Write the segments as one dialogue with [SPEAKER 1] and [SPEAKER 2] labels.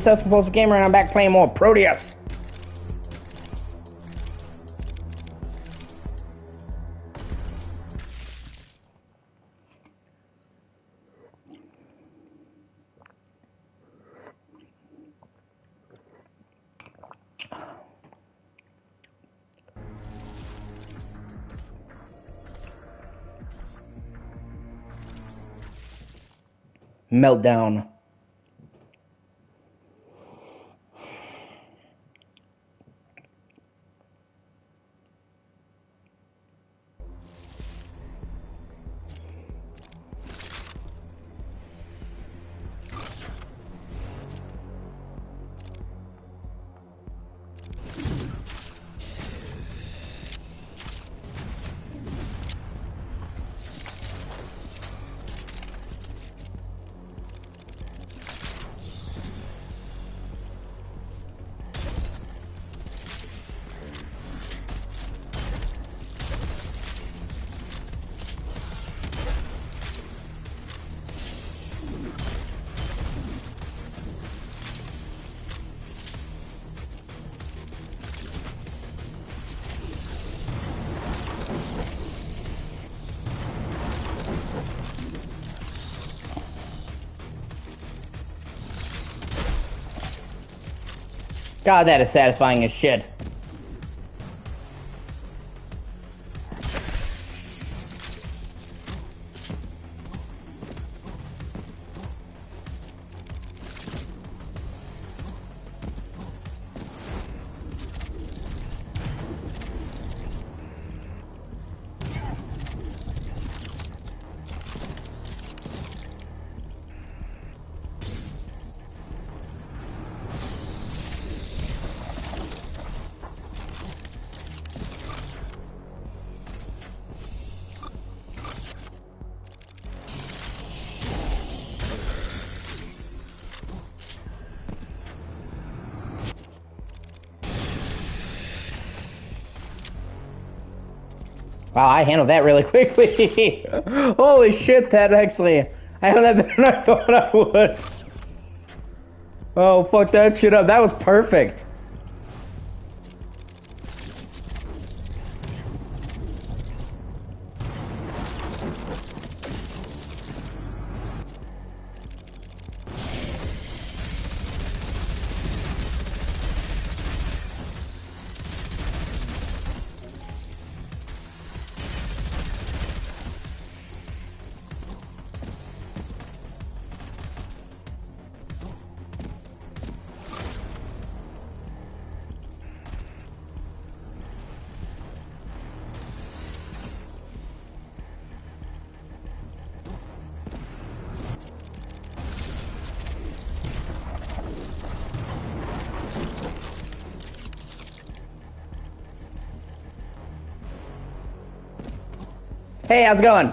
[SPEAKER 1] Successful gamer, and I'm back playing more Prodeus. Meltdown. God, that is satisfying as shit. Wow, I handled that really quickly. Holy shit, that actually... I handled that better than I thought I would. Oh, fuck that shit up. That was perfect. Hey, how's it going?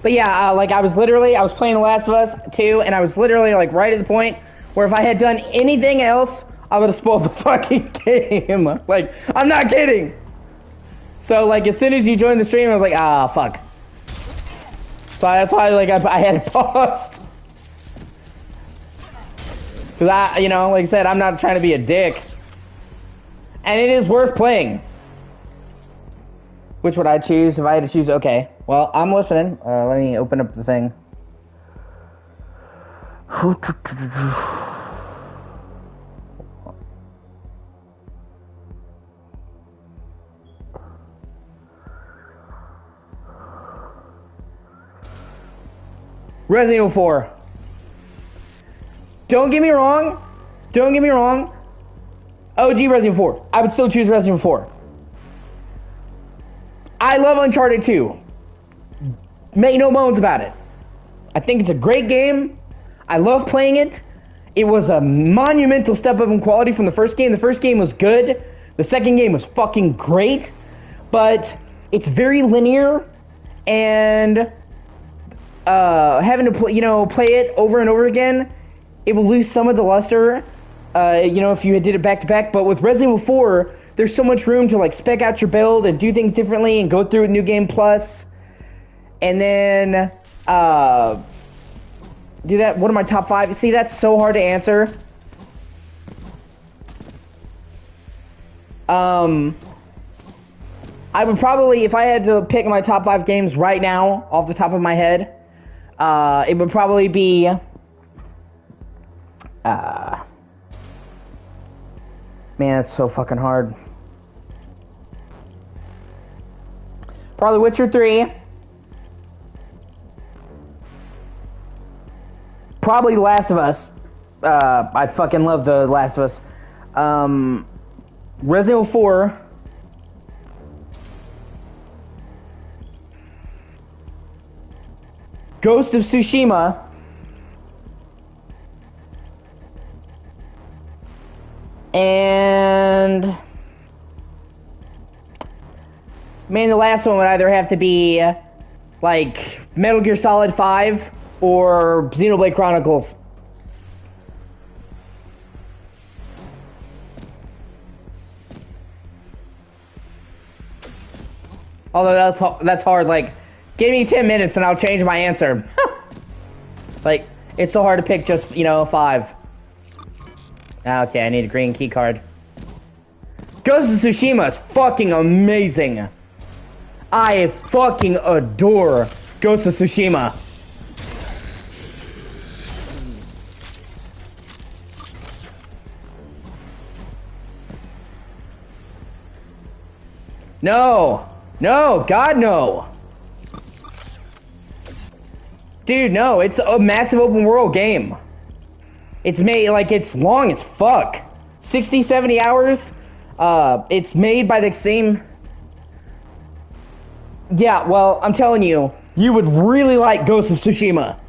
[SPEAKER 1] But yeah, like I was playing The Last of Us 2, and I was literally like right at the point where if I had done anything else, I would have spoiled the fucking game. Like, I'm not kidding. So like as soon as you joined the stream, I was like, ah, fuck. So that's why like I had it paused. Cause like I said, I'm not trying to be a dick. And it is worth playing. Which would I choose if I had to choose? Okay. Well, I'm listening. Let me open up the thing. Resident Evil 4. Don't get me wrong. OG Resident Evil 4. I would still choose Resident Evil 4. I love Uncharted 2. Make no bones about it. I think it's a great game. I love playing it. It was a monumental step up in quality from the first game. The first game was good. The second game was fucking great. But it's very linear, and having to play it over and over again, it will lose some of the luster. If you did it back to back. But with Resident Evil 4, there's so much room to like spec out your build and do things differently and go through with New Game Plus, and then do that. What are my top 5? See, that's so hard to answer. I would probably, if I had to pick my top 5 games right now off the top of my head, it would probably be man, it's so fucking hard. Probably Witcher 3. Probably The Last of Us. I fucking love The Last of Us. Resident Evil 4. Ghost of Tsushima. And man, the last one would either have to be like Metal Gear Solid 5 or Xenoblade Chronicles. Although that's hard. Like, give me 10 minutes and I'll change my answer. Like, it's so hard to pick just 5. Okay, I need a green key card. Ghost of Tsushima is fucking amazing. I fucking adore Ghost of Tsushima. No, God no. Dude, no, it's a massive open world game. It's made, like, it's long as fuck. 60, 70 hours. It's made by the same... Yeah, well, I'm telling you, you would really like Ghost of Tsushima.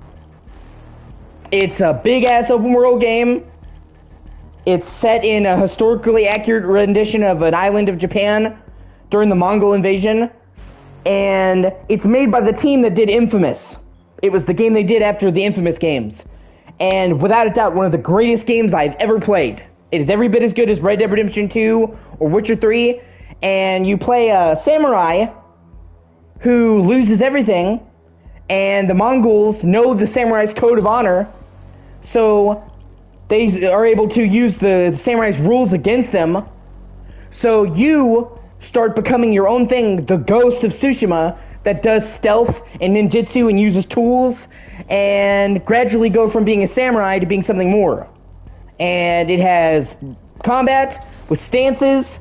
[SPEAKER 1] It's a big-ass open world game. It's set in a historically accurate rendition of an island of Japan during the Mongol invasion. And it's made by the team that did Infamous. It was the game they did after the Infamous games. And without a doubt, one of the greatest games I've ever played. It is every bit as good as Red Dead Redemption 2 or Witcher 3. And you play a samurai who loses everything. And the Mongols know the samurai's code of honor. So they are able to use the samurai's rules against them. So you start becoming your own thing, the Ghost of Tsushima, that does stealth and ninjutsu and uses tools, and gradually go from being a samurai to being something more. And it has combat with stances,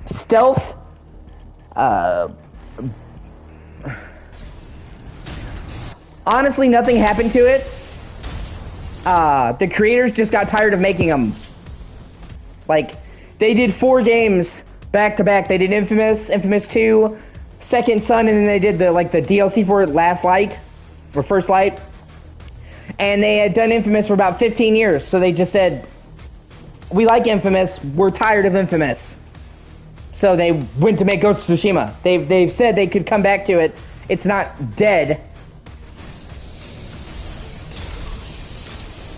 [SPEAKER 1] stealth, honestly, nothing happened to it. The creators just got tired of making them. Like, they did 4 games back to back. They did Infamous, Infamous 2, Second Son, and then they did the DLC for it, Last Light, or First Light. And they had done Infamous for about 15 years, so they just said, we like Infamous, we're tired of Infamous. So they went to make Ghost of Tsushima. They've said they could come back to it It's not dead.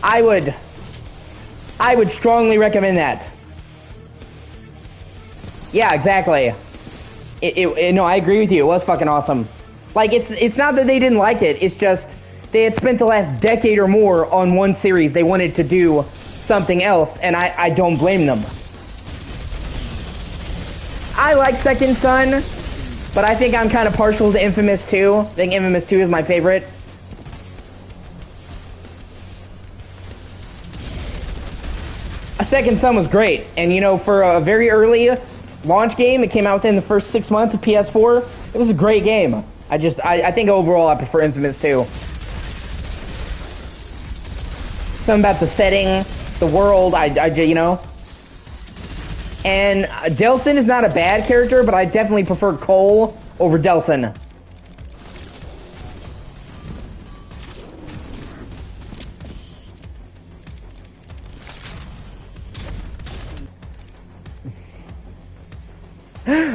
[SPEAKER 1] I would strongly recommend that. Yeah, exactly. No, I agree with you. It was fucking awesome. Like, it's not that they didn't like it. It's just they had spent the last decade or more on one series. They wanted to do something else, and I don't blame them. I like Second Son, but I think I'm kind of partial to Infamous 2. I think Infamous 2 is my favorite. Second Son was great, and you know, for a very early launch game, it came out within the first 6 months of PS4. It was a great game. I think overall I prefer Infamous 2. Something about the setting, the world, you know. And Delsin is not a bad character, but I definitely prefer Cole over Delsin.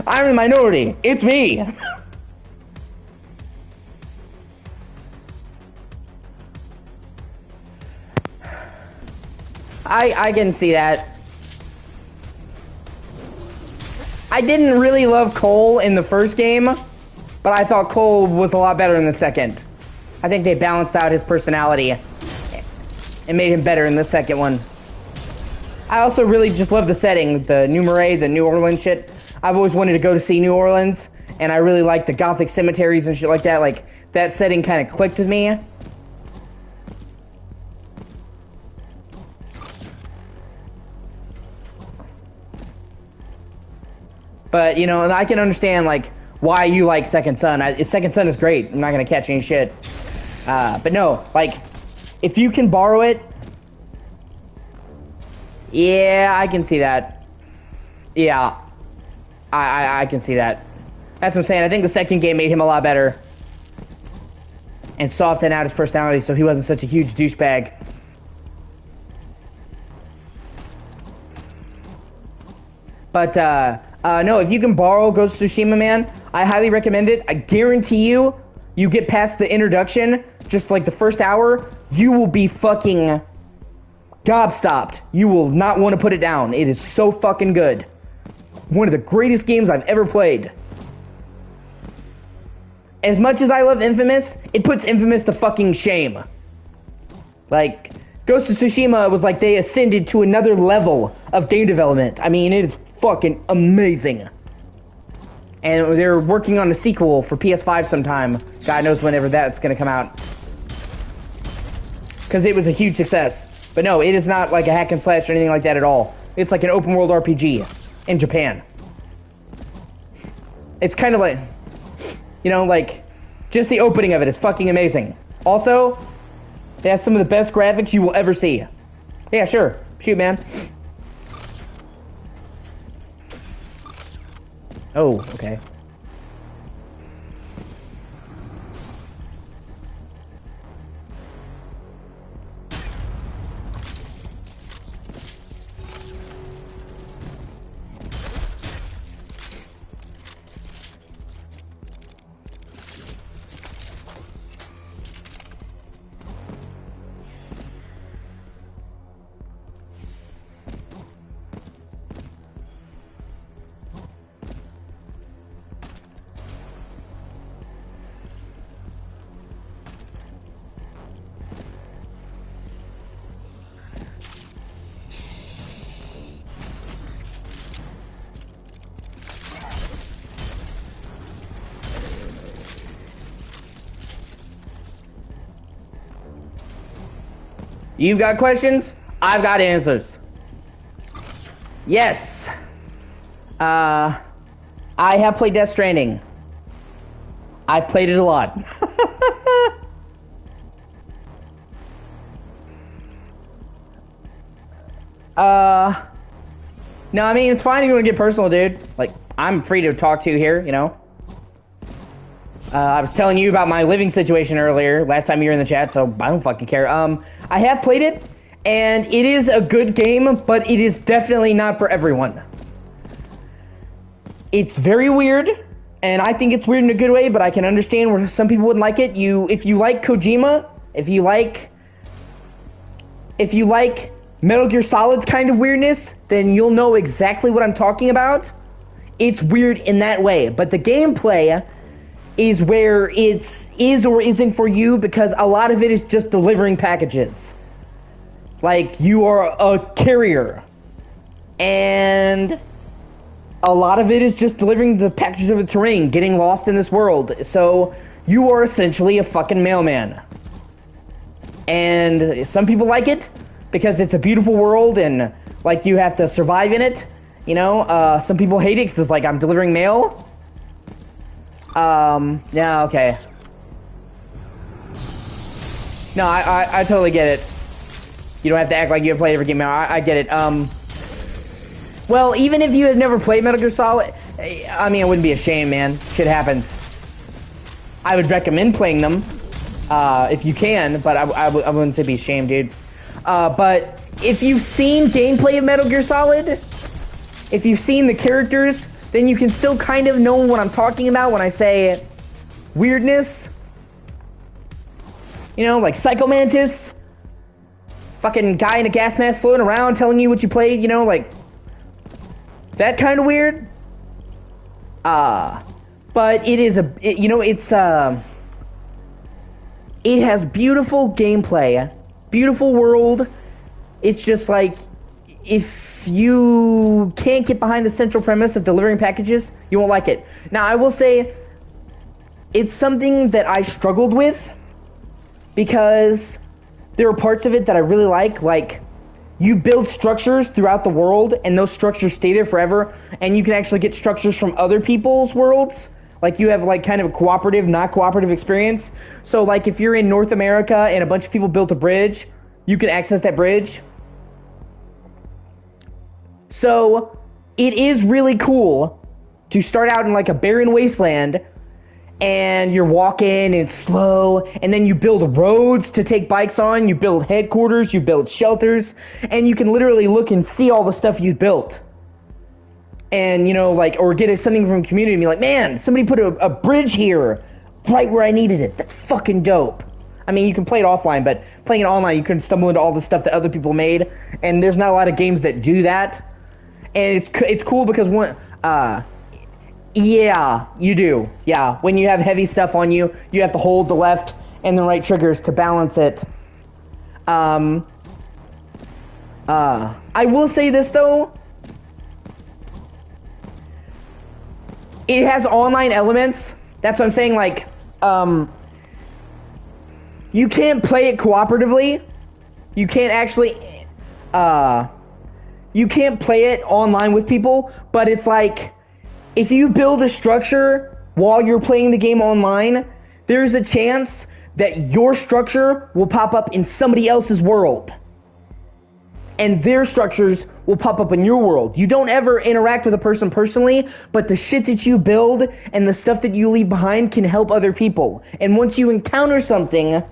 [SPEAKER 1] I'm the minority. It's me. I can see that. I didn't really love Cole in the first game, but I thought Cole was a lot better in the second. I think they balanced out his personality and made him better in the second one. I also really just love the setting, the New Marais, the New Orleans shit. I've always wanted to go to see New Orleans, and I really like the Gothic cemeteries and shit like that. Like, that setting kind of clicked with me. But, you know, and I can understand, like, why you like Second Son. Second Son is great. I'm not going to catch any shit. But no, like, if you can borrow it, yeah, I can see that. Yeah. I can see that. That's what I'm saying. I think the second game made him a lot better. And softened out his personality so he wasn't such a huge douchebag. But, no, if you can borrow Ghost of Tsushima, man, I highly recommend it. I guarantee you, you get past the introduction, just like the first hour, you will be fucking gobstopped. You will not want to put it down. It is so fucking good. One of the greatest games I've ever played. As much as I love Infamous, it puts Infamous to fucking shame. Like, Ghost of Tsushima was like they ascended to another level of game development. I mean, it is fucking amazing. And they're working on a sequel for PS5 sometime. God knows whenever that's gonna come out. Because it was a huge success. But no, it is not like a hack and slash or anything like that at all. It's like an open world RPG in Japan. It's kind of like, you know, like, just the opening of it is fucking amazing. Also, they have some of the best graphics you will ever see. Yeah, sure. Shoot, man. Oh, okay. You've got questions? I've got answers. Yes. I have played Death Stranding. I played it a lot. No, I mean, it's fine if you want to get personal, dude. Like, I'm free to talk to you here, you know? I was telling you about my living situation earlier, last time you were in the chat, so I don't fucking care. I have played it, and it is a good game, but it is definitely not for everyone. It's very weird, And I think it's weird in a good way, but I can understand where some people wouldn't like it. If you like Kojima, if you like Metal Gear Solid's kind of weirdness, then you'll know exactly what I'm talking about. It's weird in that way, but the gameplay is where it is or isn't for you, because a lot of it is just delivering packages. Like, you are a carrier, and a lot of it is just delivering the packages of the terrain, getting lost in this world. So you are essentially a fucking mailman. And some people like it because it's a beautiful world and like you have to survive in it. You know, some people hate it because it's like, I'm delivering mail. Yeah, okay. No, I totally get it. You don't have to act like you have played every game. I get it. Well, even if you have never played Metal Gear Solid, I mean, it wouldn't be a shame, man. Shit happens. I would recommend playing them, if you can, but I wouldn't say be ashamed, dude. But if you've seen gameplay of Metal Gear Solid, if you've seen the characters, then you can still kind of know what I'm talking about when I say weirdness. You know, like Psycho Mantis, fucking guy in a gas mask floating around telling you what you played, you know, like that kind of weird. But it is it has beautiful gameplay, beautiful world. It's just like, if you can't get behind the central premise of delivering packages, you won't like it. Now, I will say, it's something that I struggled with, because there are parts of it that I really like you build structures throughout the world, and those structures stay there forever, and you can actually get structures from other people's worlds. Like, you have, like, kind of a cooperative, not cooperative experience. So, like, if you're in North America and a bunch of people built a bridge, you can access that bridge. So, it is really cool to start out in, like, a barren wasteland, and you're walking, and it's slow, and then you build roads to take bikes on, you build headquarters, you build shelters, and you can literally look and see all the stuff you built. And, you know, like, or get something from community and be like, man, somebody put a bridge here, right where I needed it. That's fucking dope. I mean, you can play it offline, but playing it online, you can stumble into all the stuff that other people made, and there's not a lot of games that do that. And it's cool because yeah, you do. Yeah, when you have heavy stuff on you, you have to hold the left and the right triggers to balance it. I will say this, though. It has online elements. That's what I'm saying, like, you can't play it cooperatively. You can't actually, you can't play it online with people, but it's like, if you build a structure while you're playing the game online, there's a chance that your structure will pop up in somebody else's world. And their structures will pop up in your world. You don't ever interact with a person personally, but the shit that you build and the stuff that you leave behind can help other people. And once you encounter something,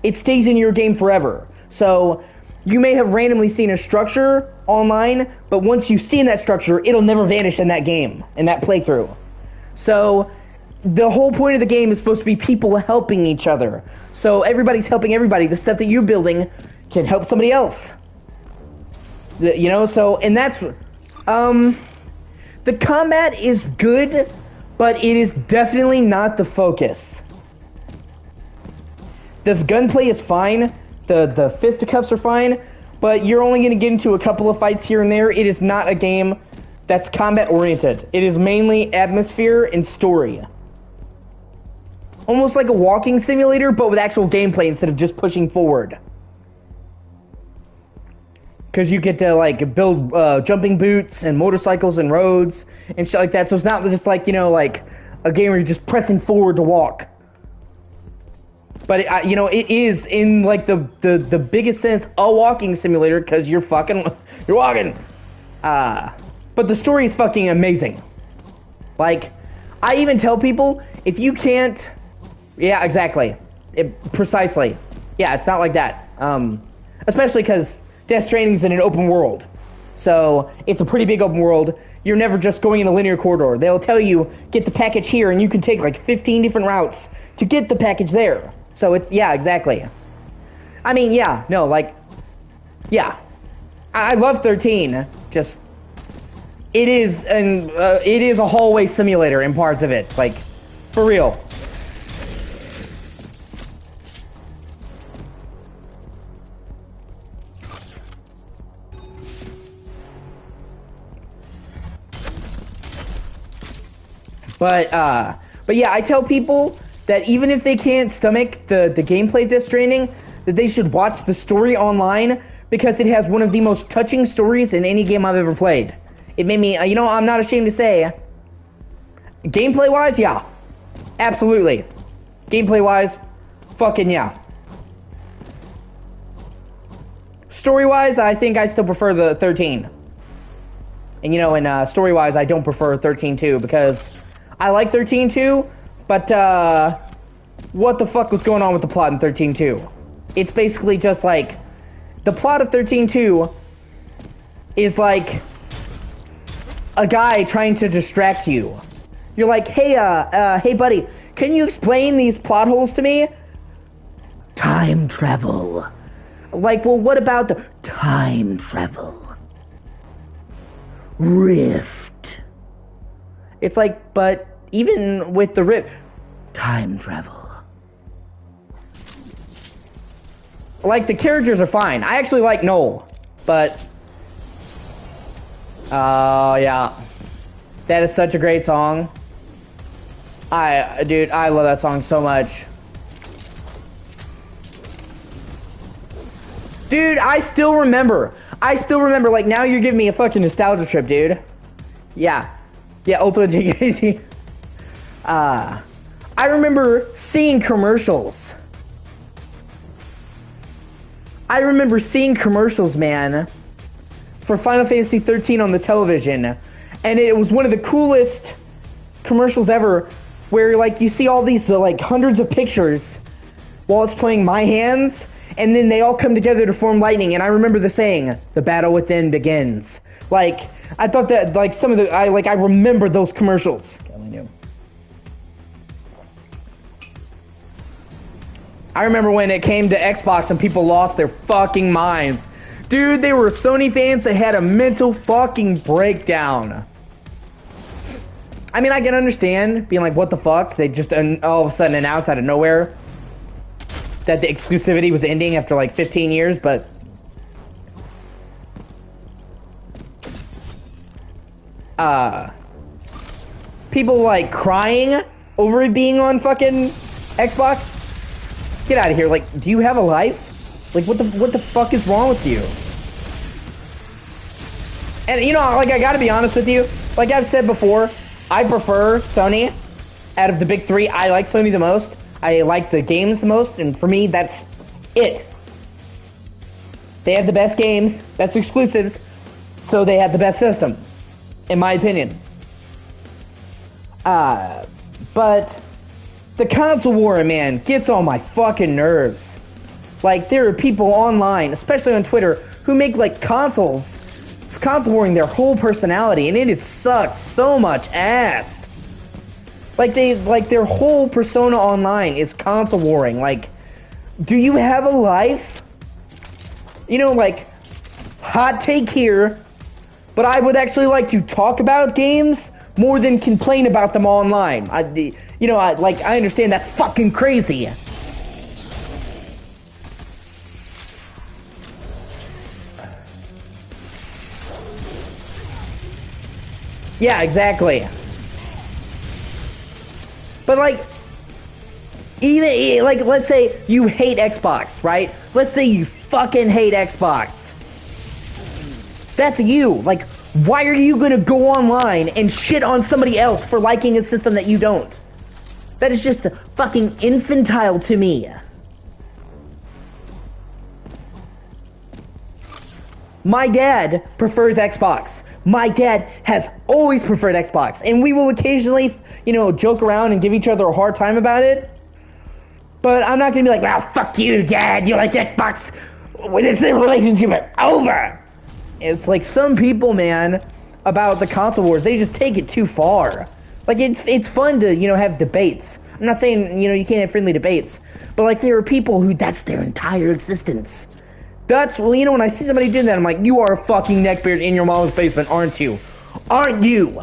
[SPEAKER 1] it stays in your game forever. So, you may have randomly seen a structure online, but once you've seen that structure, it'll never vanish in that game, in that playthrough. So, the whole point of the game is supposed to be people helping each other. So, everybody's helping everybody. The stuff that you're building can help somebody else. You know, so, and that's, the combat is good, but it is definitely not the focus. The gunplay is fine, the fisticuffs are fine, but you're only going to get into a couple of fights here and there. It is not a game that's combat-oriented. It is mainly atmosphere and story. Almost like a walking simulator, but with actual gameplay instead of just pushing forward. Because you get to, like, build jumping boots and motorcycles and roads and shit like that. So it's not just like, you know, like a game where you're just pressing forward to walk. But, you know, it is, in, like, the biggest sense, a walking simulator, because you're walking. But the story is fucking amazing. Like, I even tell people, if you can't... Yeah, exactly. Precisely. Yeah, it's not like that. Especially because Death Stranding's in an open world. So, it's a pretty big open world. you're never just going in a linear corridor. They'll tell you, get the package here, and you can take like 15 different routes to get the package there. So it's, yeah, exactly. I mean, yeah, no, like, yeah. I love 13, just, it is a hallway simulator in parts of it, like, for real. But yeah, I tell people that even if they can't stomach the gameplay Death Stranding, that they should watch the story online because it has one of the most touching stories in any game I've ever played. It made me, you know, I'm not ashamed to say, gameplay-wise, yeah, absolutely. Gameplay-wise, fucking yeah. Story-wise, I think I still prefer the 13. And you know, and story-wise, I don't prefer 13-2 because I like 13-2, but what the fuck was going on with the plot in 13-2? It's basically just like, the plot of 13-2 is like a guy trying to distract you. You're like, hey, hey buddy, can you explain these plot holes to me? Time travel. Like, well, what about the time travel? Rift. It's like, but even with the rift, time travel. Like, the characters are fine. I actually like Noel, but yeah. That is such a great song. Dude, I love that song so much. Dude, I still remember, like, now you're giving me a fucking nostalgia trip, dude. Yeah. Yeah, Ultimate TKG. I remember seeing commercials. I remember seeing commercials, man, for Final Fantasy 13 on the television, and it was one of the coolest commercials ever, where like you see all these like hundreds of pictures while it's playing My Hands, and then they all come together to form lightning. And I remember the saying, "The battle within begins." Like, I thought that like some of the I remember those commercials. I remember when it came to Xbox and people lost their fucking minds. Dude, they were Sony fans that had a mental fucking breakdown. I mean, I can understand being like, what the fuck? They just all of a sudden announced out of nowhere that the exclusivity was ending after like 15 years, but people like crying over it being on fucking Xbox. Get out of here. Like, do you have a life? Like, what the fuck is wrong with you? And, you know, like, I gotta be honest with you. Like I've said before, I prefer Sony. Out of the big three, I like Sony the most. I like the games the most, and for me, that's it. They have the best games, best exclusives, so they have the best system, in my opinion. But the console war, man, gets on my fucking nerves. Like, there are people online, especially on Twitter, who make, like, console warring their whole personality, and it sucks so much ass. Like, their whole persona online is console warring. Like, do you have a life? You know, like, hot take here, but I would actually like to talk about games more than complain about them online. I understand that's fucking crazy. Yeah, exactly. But like, even like, let's say you hate Xbox, right? Let's say you fucking hate Xbox. That's you. Like, why are you gonna go online and shit on somebody else for liking a system that you don't? That is just fucking infantile to me. My dad prefers Xbox. My dad has always preferred Xbox, and we will occasionally, you know, joke around and give each other a hard time about it. But I'm not gonna be like, well, fuck you, Dad, you like Xbox. This relationship is over. It's like some people, man, about the console wars. They just take it too far. Like, it's fun to, you know, have debates. I'm not saying, you know, you can't have friendly debates. But, like, there are people who that's their entire existence. That's, well, you know, when I see somebody doing that, I'm like, you are a fucking neckbeard in your mom's basement, aren't you? Aren't you?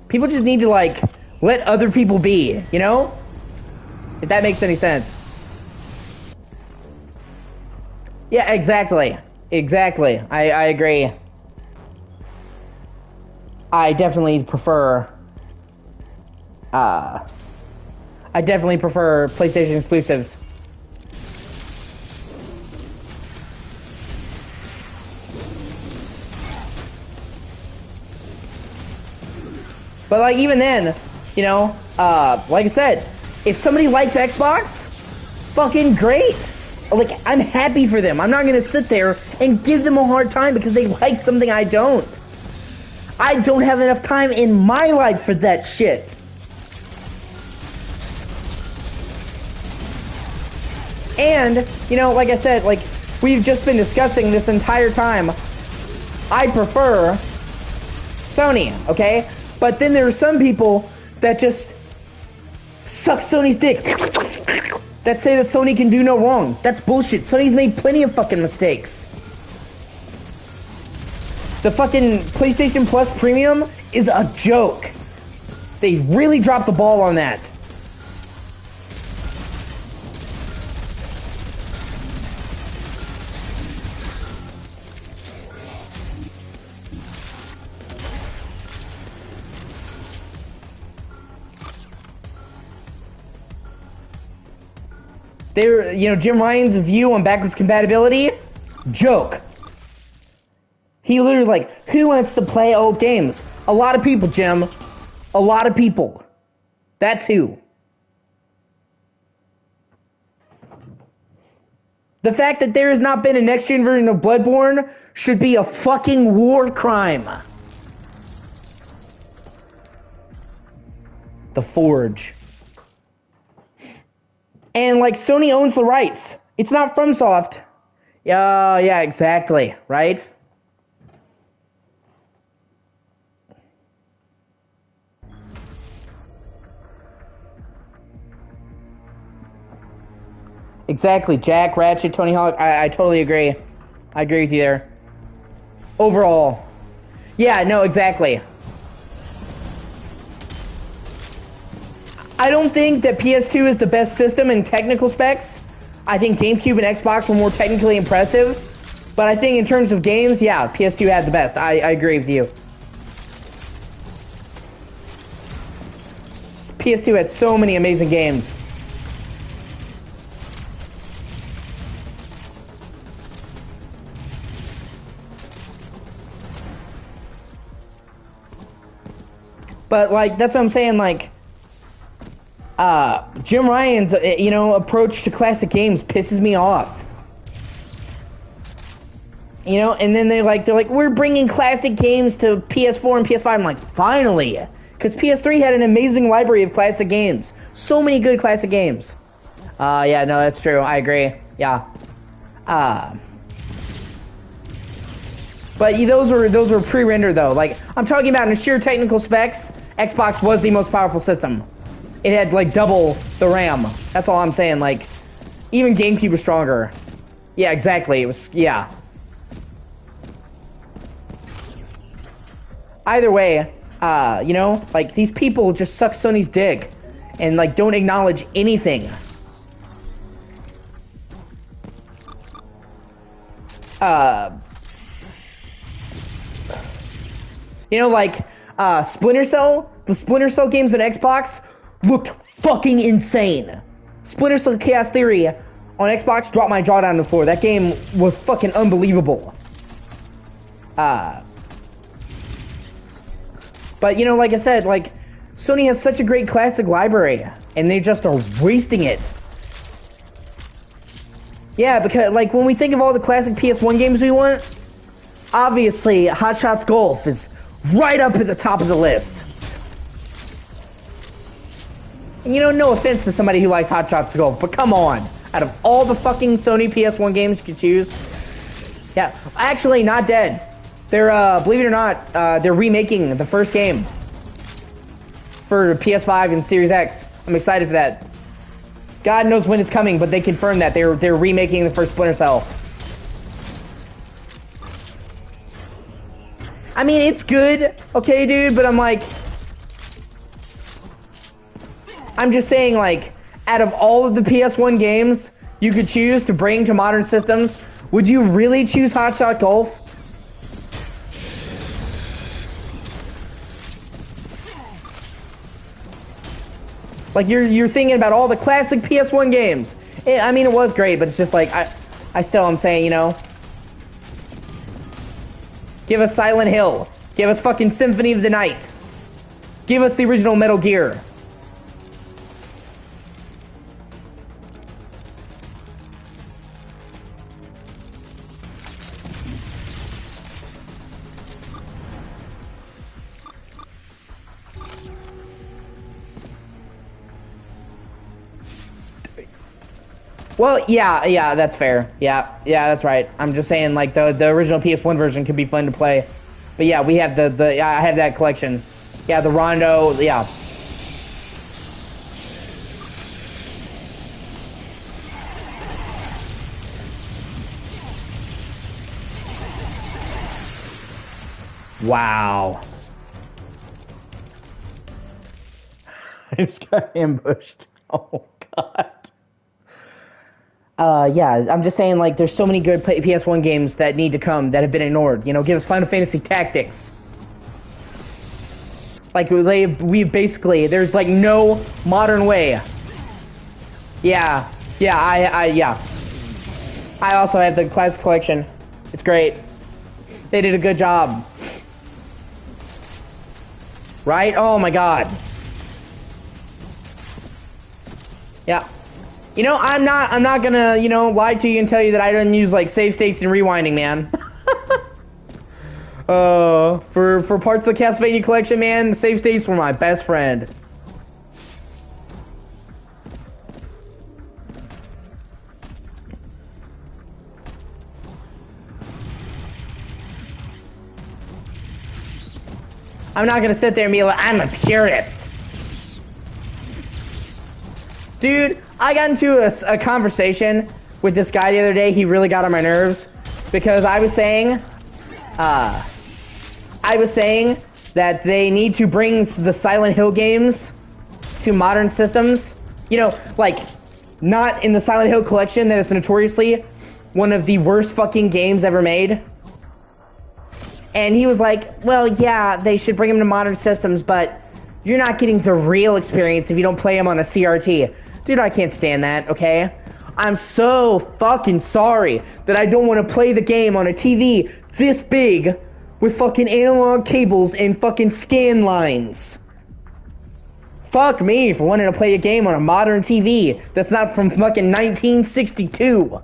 [SPEAKER 1] People just need to, like, let other people be, you know? If that makes any sense. Yeah, exactly. Exactly. I agree. I definitely prefer... I definitely prefer PlayStation exclusives. But, like, even then, you know, like I said, if somebody likes Xbox, fucking great. Like, I'm happy for them. I'm not gonna sit there and give them a hard time because they like something I don't. I don't have enough time in my life for that shit. And, you know, like I said, like, we've just been discussing this entire time, I prefer Sony, okay? But then there are some people that just suck Sony's dick. That say that Sony can do no wrong. That's bullshit. Sony's made plenty of fucking mistakes. The fucking PlayStation Plus Premium is a joke. They really dropped the ball on that. They're, you know, Jim Ryan's view on backwards compatibility, joke. He literally like, who wants to play old games? A lot of people, Jim. A lot of people. That's who. The fact that there has not been a next-gen version of Bloodborne should be a fucking war crime. The Forge. And, like, Sony owns the rights. It's not FromSoft. Yeah, exactly, right? Exactly, Jack, Ratchet, Tony Hawk, I totally agree. I agree with you there. Overall. Yeah, no, exactly. I don't think that PS2 is the best system in technical specs. I think GameCube and Xbox were more technically impressive. But I think in terms of games, yeah, PS2 had the best. I agree with you. PS2 had so many amazing games. But, like, that's what I'm saying, like, Jim Ryan's, you know, approach to classic games pisses me off. You know, and then they're like, we're bringing classic games to PS4 and PS5. I'm like, finally! Because PS3 had an amazing library of classic games. So many good classic games. Yeah, no, that's true. I agree. Yeah. But those were pre-rendered though. Like, I'm talking about in sheer technical specs, Xbox was the most powerful system. It had like double the RAM. That's all I'm saying. Like, even GameCube was stronger. Yeah, exactly. It was, yeah. Either way, you know, like, these people just suck Sony's dick and like don't acknowledge anything. You know, like, Splinter Cell, the Splinter Cell games on Xbox looked fucking insane. Splinter Cell Chaos Theory on Xbox dropped my jaw down to the floor. That game was fucking unbelievable. But, you know, like I said, like, Sony has such a great classic library, and they just are wasting it. Yeah, because like when we think of all the classic PS1 games we want, obviously Hot Shots Golf is right up at the top of the list. And you know, no offense to somebody who likes Hot Shots Golf, but come on. Out of all the fucking Sony PS1 games you could choose, yeah, actually not dead. They're believe it or not, they're remaking the first game for PS5 and Series X. I'm excited for that. God knows when it's coming, but they confirmed that they're remaking the first Splinter Cell. I mean, it's good, okay, dude, but I'm just saying, like, out of all of the PS1 games you could choose to bring to modern systems, would you really choose Hot Shot Golf? Like, you're thinking about all the classic PS1 games. I mean, it was great, but it's just like, I still am saying, you know, give us Silent Hill. Give us fucking Symphony of the Night. Give us the original Metal Gear. Well, yeah, that's fair. Yeah, that's right. I'm just saying, like, the original PS1 version could be fun to play. But yeah, we have I have that collection. Yeah, the Rondo, yeah. Wow. I just got ambushed. Oh, God. Yeah, I'm just saying, like, there's so many good PS1 games that need to come that have been ignored. You know, give us Final Fantasy Tactics. Like, we basically, there's, like, no modern way. Yeah, yeah. I also have the Classic Collection. It's great. They did a good job. Right? Oh, my God. Yeah. You know, I'm not gonna, you know, lie to you and tell you that I didn't use, like, save states and rewinding, man. For parts of the Castlevania collection, man, save states were my best friend. I'm not gonna sit there and be like, I'm a purist. Dude, I got into a conversation with this guy the other day. He really got on my nerves because I was saying that they need to bring the Silent Hill games to modern systems. You know, like, not in the Silent Hill collection that is notoriously one of the worst fucking games ever made. And he was like, well, yeah, they should bring them to modern systems, but you're not getting the real experience if you don't play them on a CRT. Dude, I can't stand that, okay? I'm so fucking sorry that I don't want to play the game on a TV this big with fucking analog cables and fucking scan lines. Fuck me for wanting to play a game on a modern TV that's not from fucking 1962.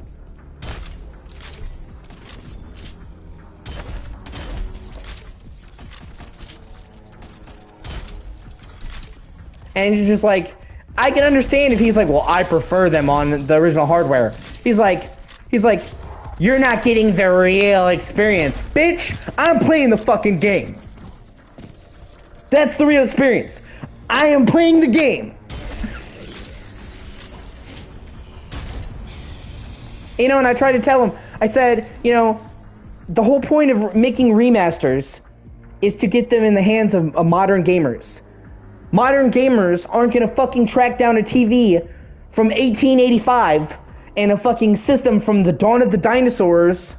[SPEAKER 1] And it's just like, I can understand if he's like, well, I prefer them on the original hardware. He's like, you're not getting the real experience. Bitch, I'm playing the fucking game. That's the real experience. I am playing the game. You know, and I tried to tell him, I said, you know, the whole point of making remasters is to get them in the hands of modern gamers. Modern gamers aren't gonna fucking track down a TV from 1885 and a fucking system from the dawn of the dinosaurs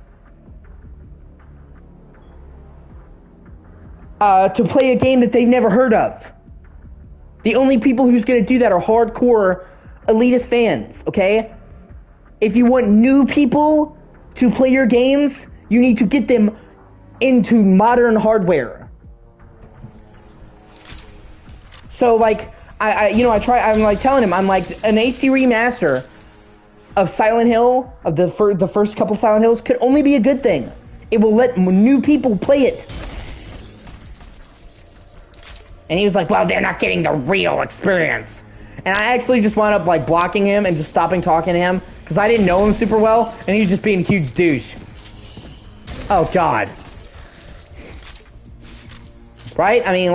[SPEAKER 1] to play a game that they've never heard of. The only people who's gonna do that are hardcore elitist fans, okay? If you want new people to play your games, you need to get them into modern hardware. So, like, I'm like telling him, I'm like, an HD remaster of Silent Hill, of the first couple Silent Hills, could only be a good thing. It will let new people play it. And he was like, well, they're not getting the real experience. And I actually just wound up like blocking him and just stopping talking to him because I didn't know him super well, and he was just being a huge douche. Oh God. Right? I mean,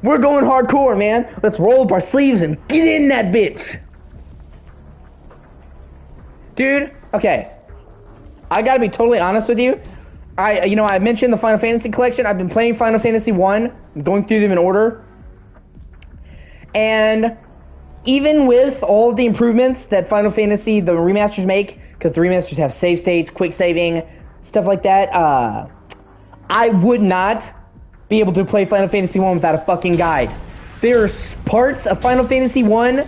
[SPEAKER 1] we're going hardcore, man. Let's roll up our sleeves and get in that bitch. Dude, okay. I gotta be totally honest with you. I mentioned the Final Fantasy collection. I've been playing Final Fantasy 1. I'm going through them in order. And even with all of the improvements that Final Fantasy, the remasters make, because the remasters have save states, quick saving, stuff like that, I would not be able to play Final Fantasy 1 without a fucking guide. There are parts of Final Fantasy 1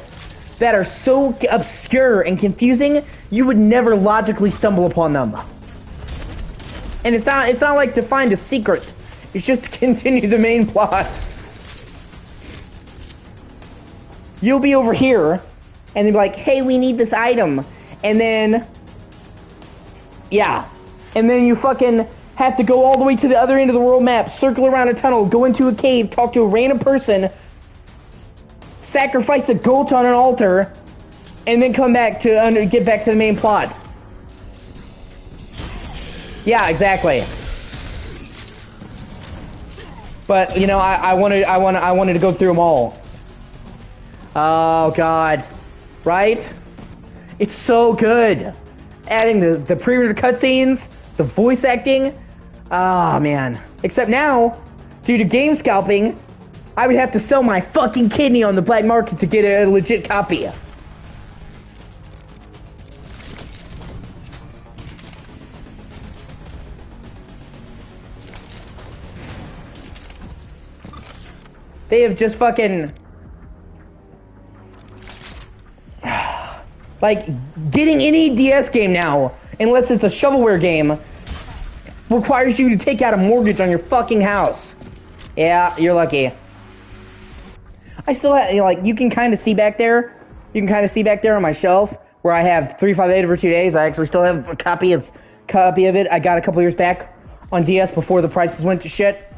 [SPEAKER 1] that are so obscure and confusing, you would never logically stumble upon them. And it's not like to find a secret. It's just to continue the main plot. You'll be over here, and they'll be like, hey, we need this item. And then, yeah. And then you fucking have to go all the way to the other end of the world map, circle around a tunnel, go into a cave, talk to a random person, sacrifice a goat on an altar, and then come back to get back to the main plot. Yeah, exactly. But you know, I wanted to go through them all. Oh God, right? It's so good. Adding the pre-rendered cutscenes, the voice acting. Oh man. Except now, due to game scalping, I would have to sell my fucking kidney on the black market to get a legit copy. They have just fucking... Like, getting any DS game now, unless it's a shovelware game, requires you to take out a mortgage on your fucking house. Yeah, you're lucky. I still have, like, you can kind of see back there. You can kind of see back there on my shelf where I have 358 over 2 days. I actually still have a copy of it. I got a couple years back on DS before the prices went to shit.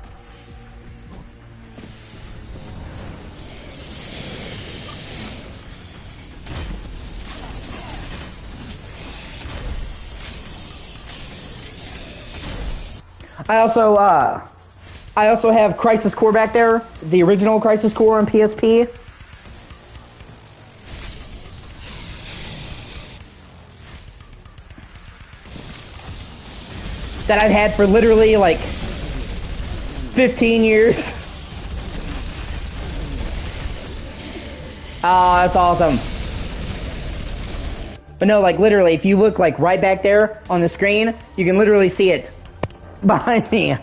[SPEAKER 1] I also have Crisis Core back there, the original Crisis Core on PSP. That I've had for literally like 15 years. Oh, that's awesome. But no, like literally, if you look like right back there on the screen, you can literally see it behind me.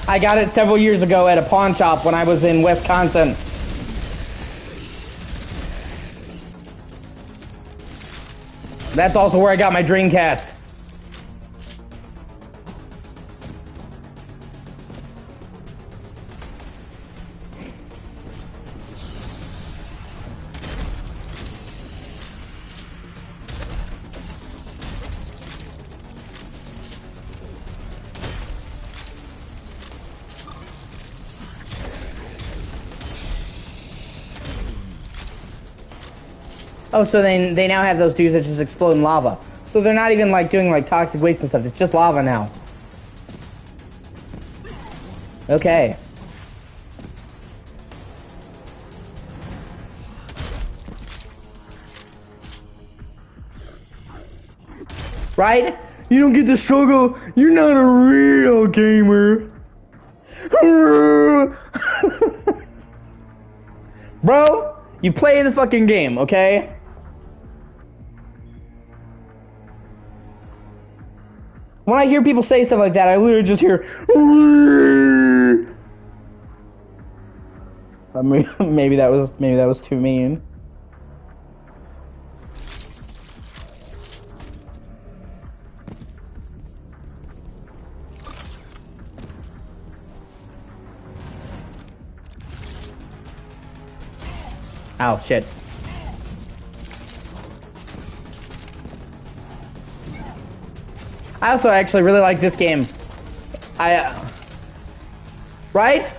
[SPEAKER 1] I got it several years ago at a pawn shop when I was in Wisconsin. That's also where I got my Dreamcast. Oh, so they now have those dudes that just explode in lava. So they're not even like doing like toxic waste and stuff. It's just lava now. Okay. Right? You don't get the struggle. You're not a real gamer. Bro, you play the fucking game, okay? When I hear people say stuff like that, I literally just hear. Maybe that was too mean. Ow, shit. I also actually really like this game. Right?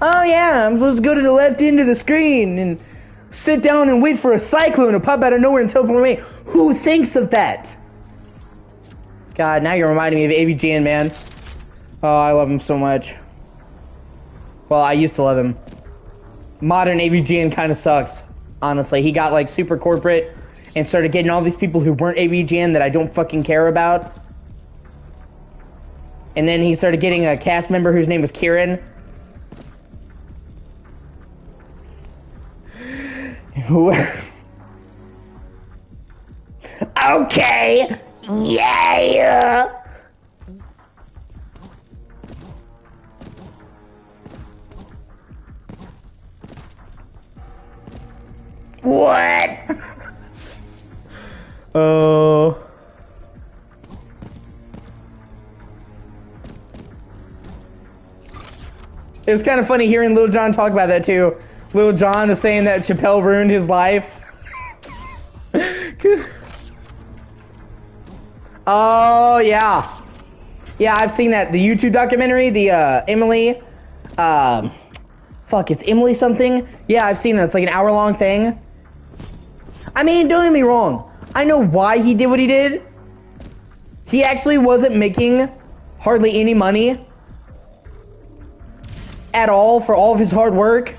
[SPEAKER 1] Oh yeah, I'm supposed to go to the left end of the screen and sit down and wait for a cyclone to pop out of nowhere and teleport me. Who thinks of that? God, now you're reminding me of AVGN, man. Oh, I love him so much. Well, I used to love him. Modern AVGN kind of sucks, honestly. He got like super corporate and started getting all these people who weren't AVGN that I don't fucking care about. And then he started getting a cast member whose name was Kieran. Okay. Yeah. What? Oh. It was kind of funny hearing Lil Jon talk about that too. Lil Jon is saying that Chappelle ruined his life. Oh, yeah. Yeah, I've seen that. The YouTube documentary, the Emily, fuck, it's Emily something? Yeah, I've seen it. It's like an hour-long thing. I mean, don't get me wrong. I know why he did what he did. He actually wasn't making hardly any money at all for all of his hard work.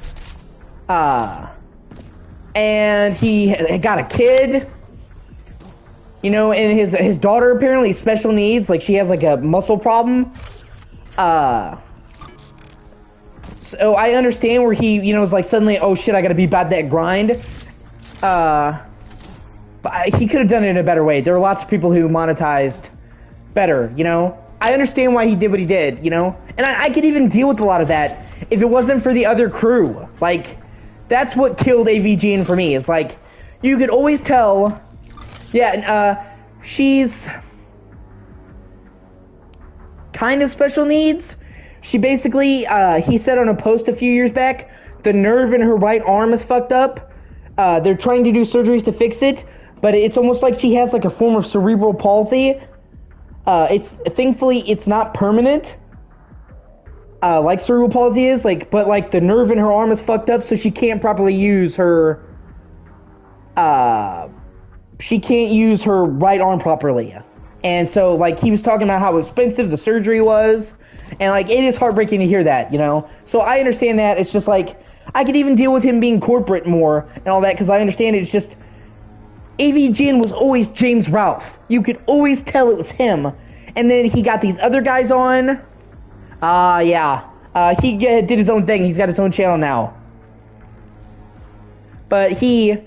[SPEAKER 1] And he got a kid. You know, and his daughter apparently has special needs, like she has like a muscle problem. So I understand where he, you know, is like suddenly, oh shit, I gotta be about that grind. But he could have done it in a better way. There are lots of people who monetized better, you know? I understand why he did what he did, you know? And I could even deal with a lot of that if it wasn't for the other crew. Like, that's what killed AVGN for me. It's like, you could always tell... Yeah, she's kind of special needs. She basically, he said on a post a few years back, the nerve in her right arm is fucked up. They're trying to do surgeries to fix it, but it's almost like she has like a form of cerebral palsy. Thankfully, it's not permanent, like cerebral palsy is, like, but like the nerve in her arm is fucked up, so she can't properly use her, she can't use her right arm properly. And so, like, he was talking about how expensive the surgery was. And, like, it is heartbreaking to hear that, you know? So I understand that. It's just, like, I could even deal with him being corporate more and all that, because I understand it's just... AVGN was always James Ralph. You could always tell it was him. And then he got these other guys on. Yeah. He did his own thing. He's got his own channel now. But he...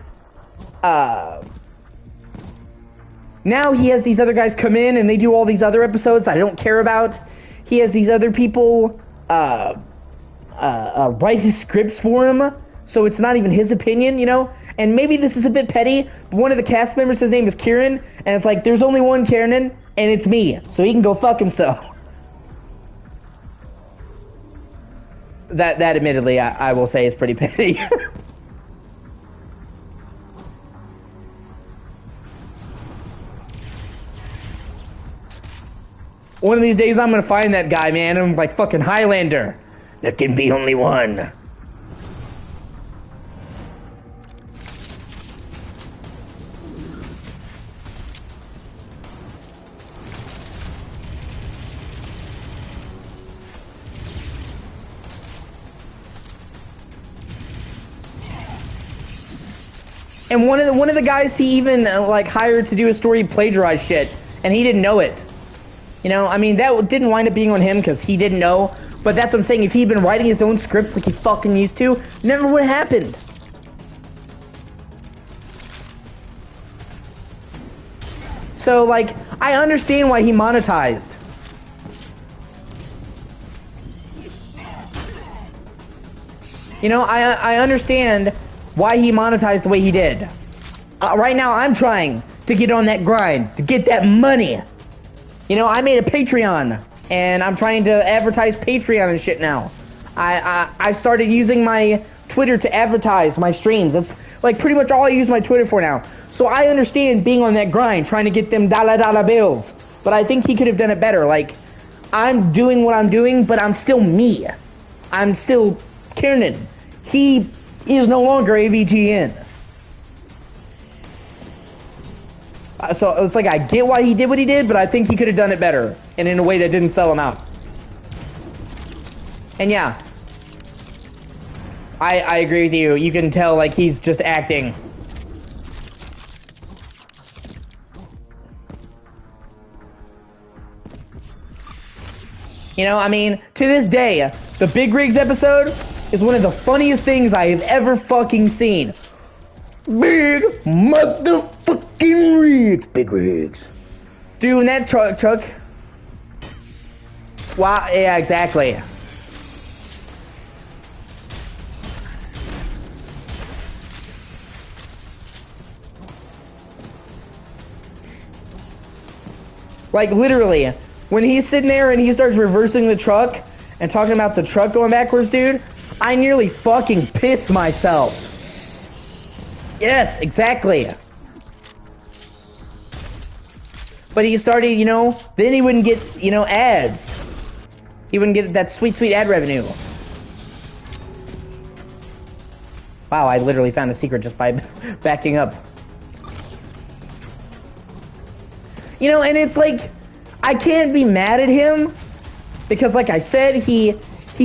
[SPEAKER 1] Now he has these other guys come in and they do all these other episodes that I don't care about. He has these other people write his scripts for him, so it's not even his opinion, you know? And maybe this is a bit petty, but one of the cast members, his name is Kieran, and it's like, there's only one Kieran, and it's me, so he can go fuck himself. That admittedly, I will say is pretty petty. One of these days I'm gonna find that guy, man. I'm like fucking Highlander. There can be only one. And one of the guys he even like hired to do his story plagiarized shit, and he didn't know it. You know, I mean, that didn't wind up being on him because he didn't know. But that's what I'm saying. If he'd been writing his own scripts like he fucking used to, never would have happened. So, like, I understand why he monetized. You know, I understand why he monetized the way he did. Right now, I'm trying to get on that grind, to get that money. You know, I made a Patreon, and I'm trying to advertise Patreon and shit now. I started using my Twitter to advertise my streams. That's like pretty much all I use my Twitter for now. So I understand being on that grind, trying to get them dollar bills. But I think he could have done it better. Like, I'm doing what I'm doing, but I'm still me. I'm still Kiernan. He is no longer AVGN. So it's like I get why he did what he did, but I think he could have done it better and in a way that didn't sell him out. And yeah, I agree with you. You can tell like he's just acting. You know, I mean, to this day, the Big Rigs episode is one of the funniest things I have ever fucking seen. Big motherfucking rigs. Big rigs. Dude, when that truck. Wow, yeah, exactly. Like, literally, when he's sitting there and he starts reversing the truck and talking about the truck going backwards, dude, I nearly fucking pissed myself. Yes, exactly. But he started, you know, then he wouldn't get, you know, ads. He wouldn't get that sweet, sweet ad revenue. Wow, I literally found a secret just by backing up. You know, and it's like, I can't be mad at him because, like I said, he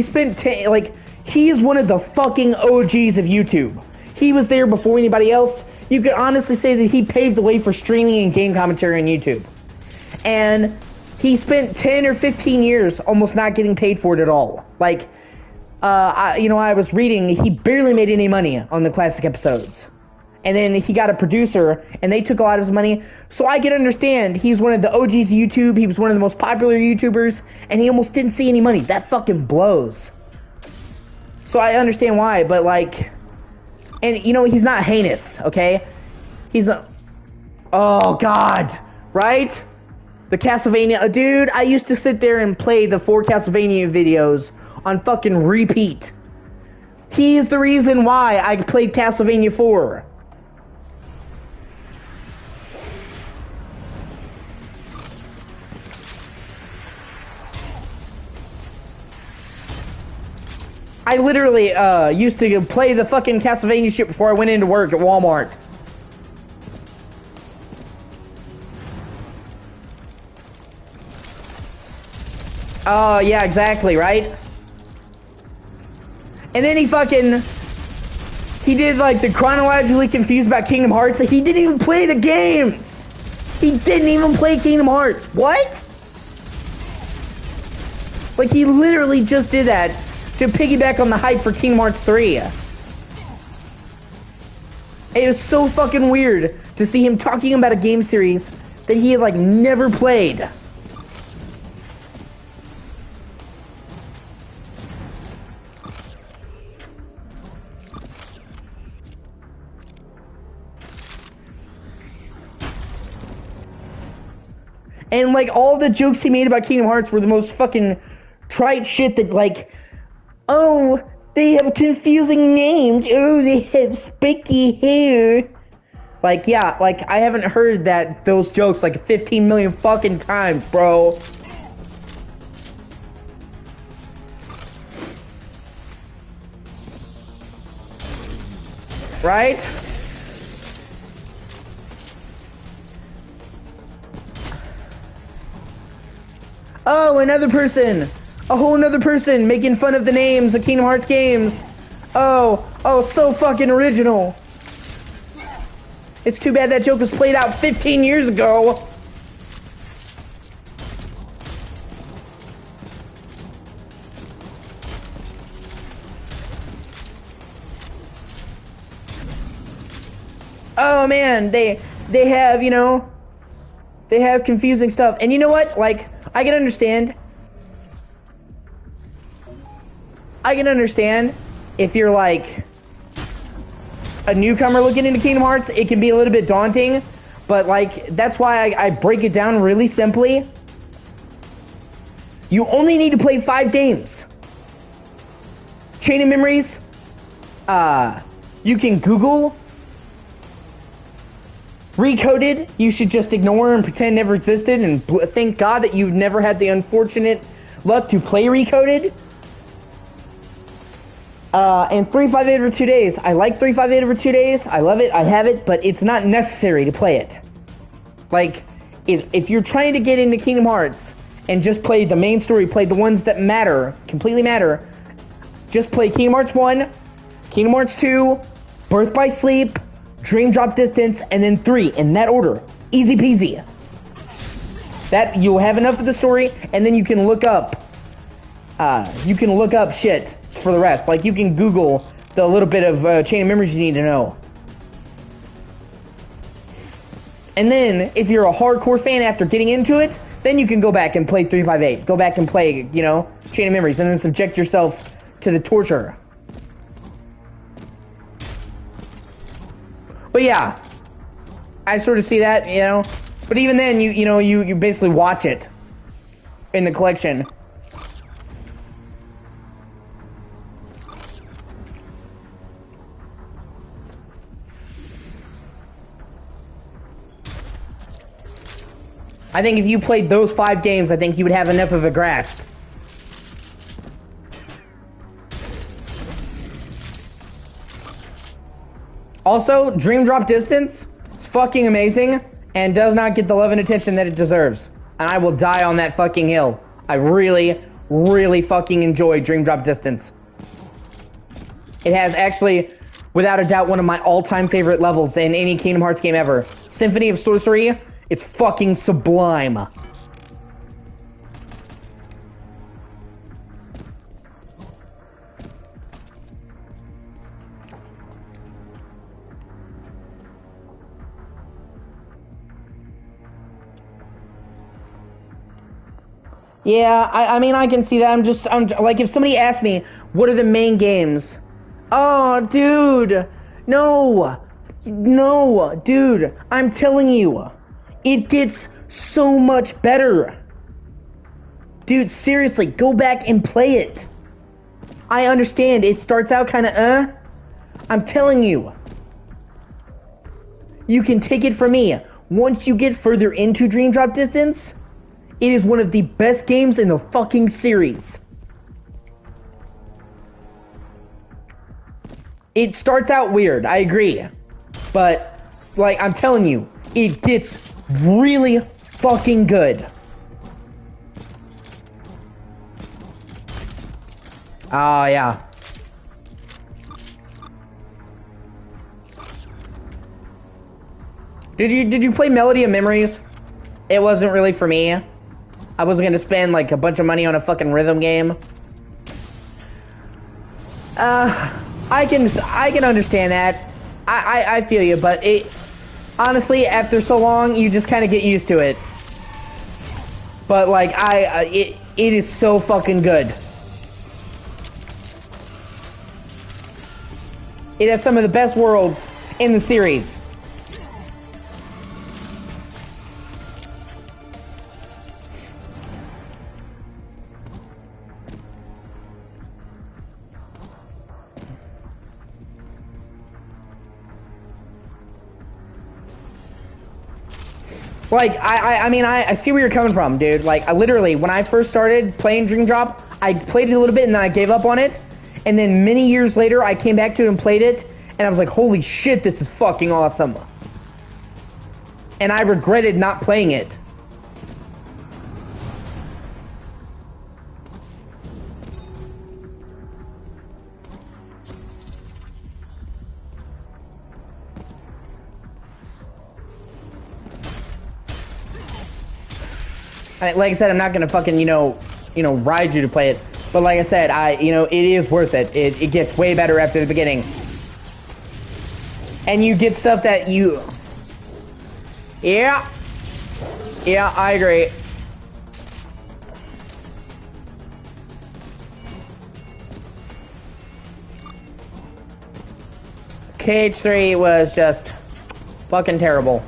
[SPEAKER 1] spent, like, he is one of the fucking OGs of YouTube. He was there before anybody else. You could honestly say that he paved the way for streaming and game commentary on YouTube. And he spent 10 or 15 years almost not getting paid for it at all. Like, I was reading, he barely made any money on the classic episodes. And then he got a producer, and they took a lot of his money. So I can understand, he's one of the OGs of YouTube, he was one of the most popular YouTubers, and he almost didn't see any money. That fucking blows. So I understand why, but like, and you know, he's not heinous, okay? He's a, oh god, right? The Castlevania, dude, I used to sit there and play the 4 Castlevania videos on fucking repeat. He is the reason why I played Castlevania 4. I literally used to play the fucking Castlevania shit before I went into work at Walmart. Oh, yeah, exactly, right? And then he did like the chronologically confused about Kingdom Hearts. He didn't even play the games. He didn't even play Kingdom Hearts. What? Like, he literally just did that to piggyback on the hype for Kingdom Hearts 3. It was so fucking weird to see him talking about a game series that he had like never played. And like all the jokes he made about Kingdom Hearts were the most fucking trite shit that like, oh, they have confusing names. Oh, they have spiky hair. Like, yeah, like, I haven't heard those jokes like 15 million fucking times, bro. Right? Oh, another person. A whole nother person making fun of the names of Kingdom Hearts games. Oh, so fucking original. It's too bad that joke was played out 15 years ago. Oh man, they have, you know, they have confusing stuff. And you know what? Like, I can understand if you're like a newcomer looking into Kingdom Hearts, it can be a little bit daunting, but like, that's why I break it down really simply. You only need to play 5 games. Chain of Memories, you can Google. Recoded, you should just ignore and pretend never existed, and thank God that you've never had the unfortunate luck to play Recoded. And 358 over 2 days. I like 358 over 2 days. I love it. I have it, but it's not necessary to play it. Like, if you're trying to get into Kingdom Hearts and just play the main story, play the ones that matter, completely matter, just play Kingdom Hearts 1, Kingdom Hearts 2, Birth by Sleep, Dream Drop Distance, and then 3, in that order. Easy peasy. That, you'll have enough of the story, and then you can look up, shit for the rest. Like, you can Google the little bit of chain of memories you need to know. And then, if you're a hardcore fan after getting into it, then you can go back and play 358. Go back and play, you know, chain of memories, and then subject yourself to the torture. But yeah, I sort of see that, you know. But even then, you basically watch it in the collection. I think if you played those 5 games, I think you would have enough of a grasp. Also, Dream Drop Distance is fucking amazing and does not get the love and attention that it deserves. And I will die on that fucking hill. I really, really fucking enjoy Dream Drop Distance. It has actually, without a doubt, one of my all-time favorite levels in any Kingdom Hearts game ever. Symphony of Sorcery, it's fucking sublime. Yeah, I mean, I can see that. I'm like, if somebody asked me, what are the main games? Oh, dude. No, dude. I'm telling you, it gets so much better. Dude, seriously, go back and play it. I understand, it starts out kind of, I'm telling you. You can take it from me. Once you get further into Dream Drop Distance, it is one of the best games in the fucking series. It starts out weird, I agree. But, like, I'm telling you, it gets really fucking good. Oh, yeah. Did you play Melody of Memories? It wasn't really for me. I wasn't gonna spend like a bunch of money on a fucking rhythm game. I can understand that. I feel you, but it honestly, after so long, you just kind of get used to it. But like it is so fucking good. It has some of the best worlds in the series. Like, I mean, I see where you're coming from, dude. Like, I literally, when I first started playing Dream Drop, I played it a little bit and then I gave up on it. And then many years later, I came back to it and played it. And I was like, holy shit, this is fucking awesome. And I regretted not playing it. Like I said, I'm not gonna fucking, you know, ride you to play it. But like I said, it is worth it. It gets way better after the beginning. And you get stuff that you... Yeah. Yeah, I agree. KH3 was just fucking terrible.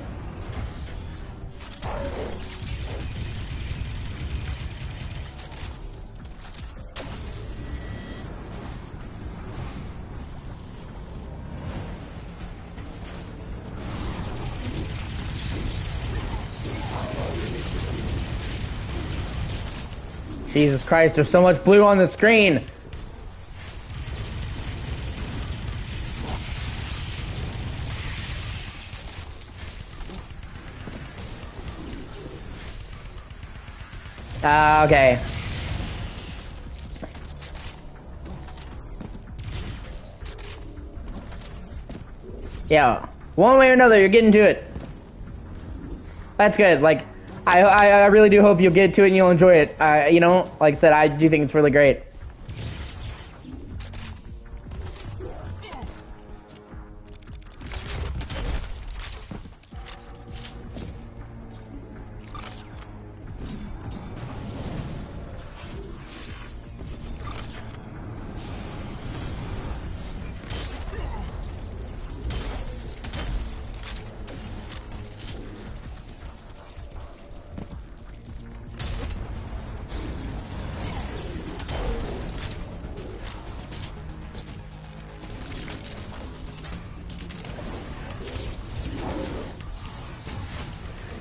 [SPEAKER 1] Jesus Christ, there's so much blue on the screen. Okay. Yeah. One way or another, you're getting to it. That's good. Like, I really do hope you'll get to it and you'll enjoy it. You know, like I said, I do think it's really great.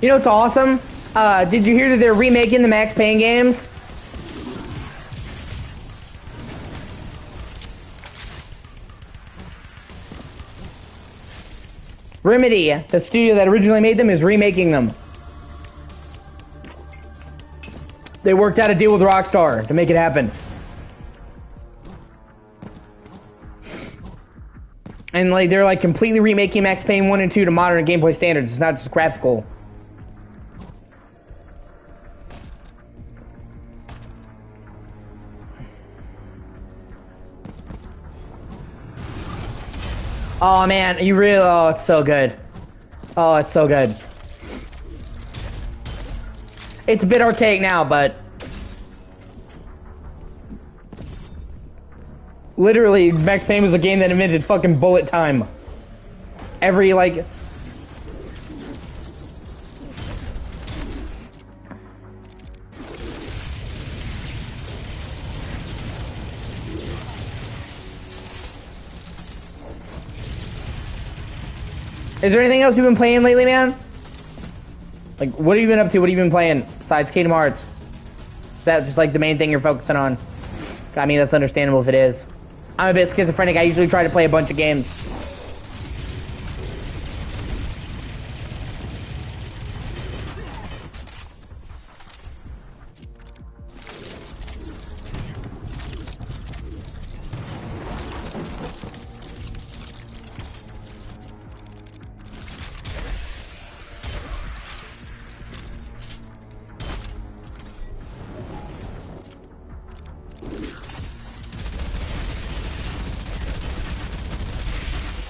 [SPEAKER 1] You know what's awesome? Did you hear that they're remaking the Max Payne games? Remedy, the studio that originally made them, is remaking them. They worked out a deal with Rockstar to make it happen. And like they're like completely remaking Max Payne 1 and 2 to modern gameplay standards. It's not just graphical. Oh man, you really, oh, it's so good. Oh, it's so good. It's a bit archaic now, but literally, Max Payne was a game that invented fucking bullet time. Every, like... Is there anything else you've been playing lately, man? Like, what have you been up to? What have you been playing besides Kingdom Hearts? Is that just like the main thing you're focusing on? I mean, that's understandable if it is. I'm a bit schizophrenic. I usually try to play a bunch of games.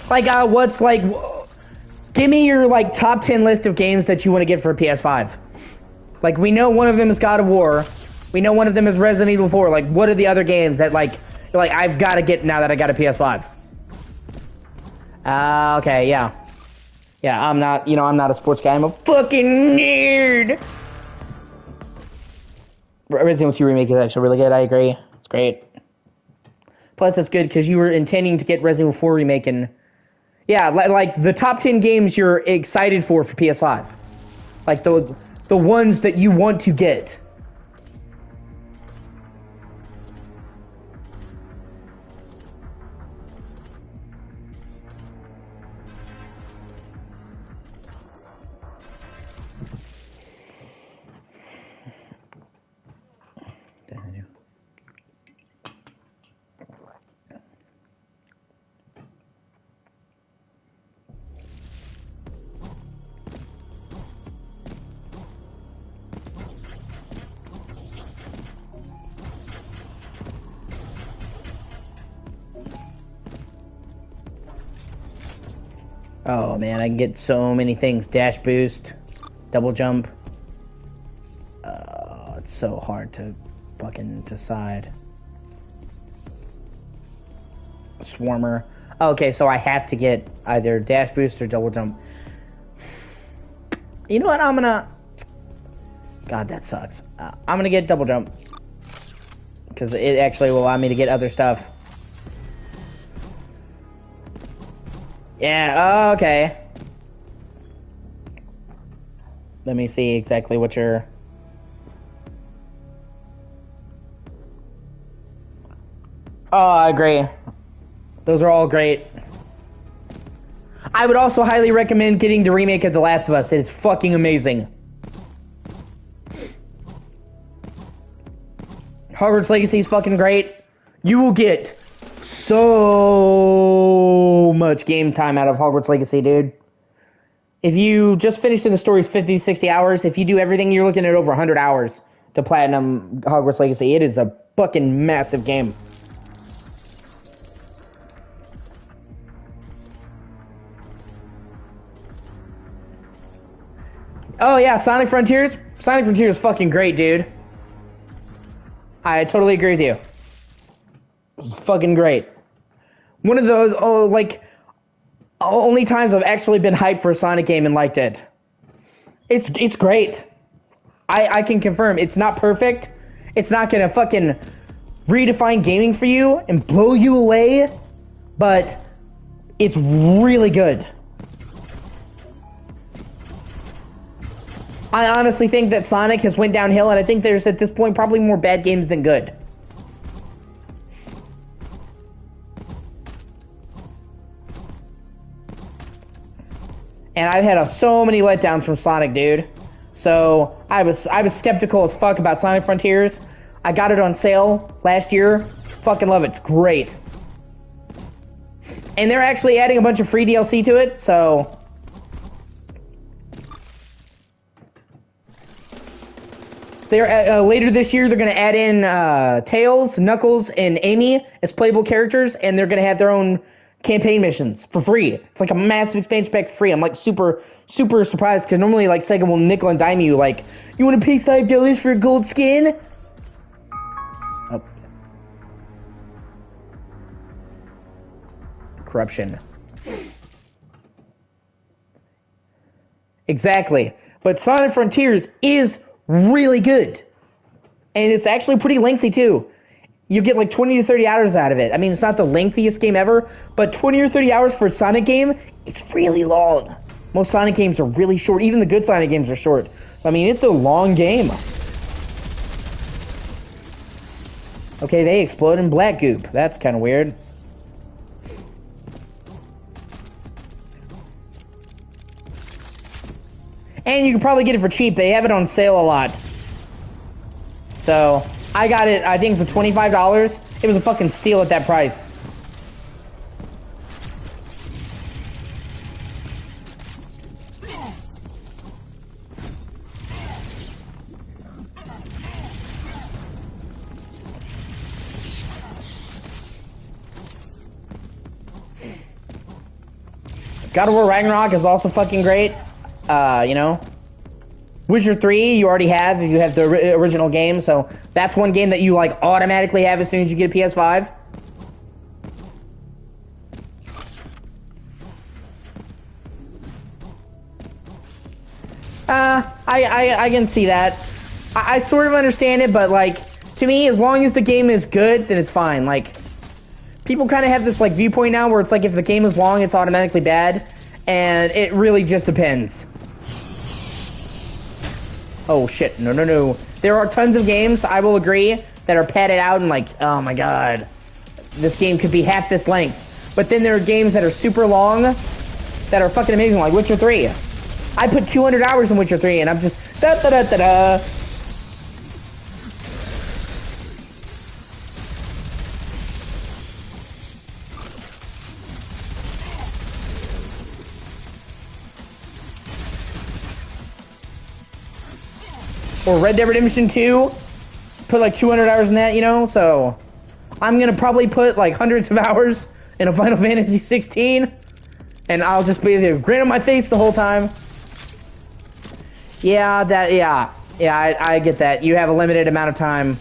[SPEAKER 1] Like, what's like... Give me your, like, top 10 list of games that you want to get for a PS5. Like, we know one of them is God of War. We know one of them is Resident Evil 4. Like, what are the other games that, like, you're like, I've got to get now that I got a PS5? Okay, yeah. Yeah, I'm not, you know, I'm not a sports guy. I'm a fucking nerd! Resident Evil 2 Remake is actually really good. I agree. It's great. Plus, it's good because you were intending to get Resident Evil 4 Remake and... Yeah, like the top 10 games you're excited for PS5. Like the ones that you want to get. Oh man, I can get so many things. Dash boost, double jump. It's so hard to fucking decide. Swarmer. Okay, so I have to get either dash boost or double jump. You know what? I'm gonna... God, that sucks. I'm gonna get double jump. Because it actually will allow me to get other stuff. Yeah, okay. Let me see exactly what you're... Oh, I agree. Those are all great. I would also highly recommend getting the remake of The Last of Us. It is fucking amazing. Hogwarts Legacy is fucking great. You will get so much game time out of Hogwarts Legacy, dude. If you just finished in the story's 50, 60 hours, if you do everything, you're looking at over 100 hours to platinum Hogwarts Legacy. It is a fucking massive game. Oh yeah, Sonic Frontiers? Sonic Frontiers is fucking great, dude. I totally agree with you. It's fucking great. One of those, only times I've actually been hyped for a Sonic game and liked it. It's great. I can confirm it's not perfect. It's not gonna fucking redefine gaming for you and blow you away, but it's really good. I honestly think that Sonic has went downhill, and I think there's, at this point, probably more bad games than good. And I've had so many letdowns from Sonic, dude. So, I was skeptical as fuck about Sonic Frontiers. I got it on sale last year. Fucking love it. It's great. And they're actually adding a bunch of free DLC to it, so... They're, later this year, they're going to add in Tails, Knuckles, and Amy as playable characters, and they're going to have their own campaign missions for free. It's like a massive expansion pack for free. I'm like super surprised, because normally like Sega will nickel and dime you, like, you want to pay $5 for a gold skin? Oh. Corruption. Exactly. But Sonic Frontiers is really good. And it's actually pretty lengthy too. You get like 20 to 30 hours out of it. I mean, it's not the lengthiest game ever, but 20 or 30 hours for a Sonic game, it's really long. Most Sonic games are really short. Even the good Sonic games are short. I mean, it's a long game. Okay, they explode in black goop. That's kind of weird. And you can probably get it for cheap. They have it on sale a lot. So, I got it, I think, for $25. It was a fucking steal at that price. God of War Ragnarok is also fucking great. You know, Witcher 3 you already have if you have the original game, so that's one game that you like automatically have as soon as you get a PS5. I can see that. I sort of understand it, but like, to me, as long as the game is good, then it's fine. Like, people kind of have this like viewpoint now where it's like if the game is long, it's automatically bad, and it really just depends. Oh shit, no. There are tons of games, I will agree, that are padded out and like, oh my god, this game could be half this length. But then there are games that are super long that are fucking amazing, like Witcher 3. I put 200 hours in Witcher 3 and I'm just da-da-da-da-da. Or Red Dead Redemption 2, put like 200 hours in that, you know, so I'm gonna probably put like hundreds of hours in a Final Fantasy 16, and I'll just be there grin on my face the whole time. Yeah, I get that. You have a limited amount of time.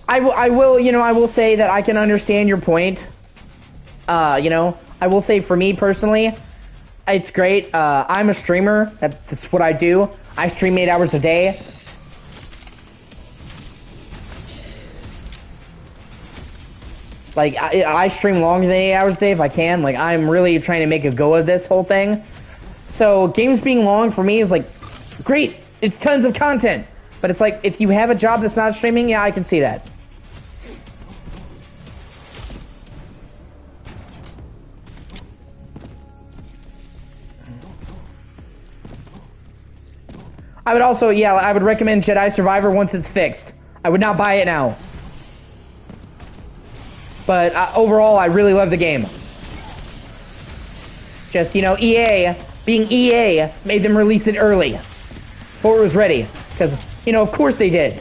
[SPEAKER 1] I will say that I can understand your point. You know, I will say for me personally, it's great. I'm a streamer. That's what I do. I stream 8 hours a day. Like, I stream longer than 8 hours a day if I can. Like, I'm really trying to make a go of this whole thing. So games being long for me is like, great, it's tons of content. But it's like, if you have a job that's not streaming, yeah, I can see that. I would also, yeah, I would recommend Jedi Survivor once it's fixed. I would not buy it now. But overall, I really love the game. Just, you know, EA, being EA, made them release it early. Before it was ready. Because, you know, of course they did.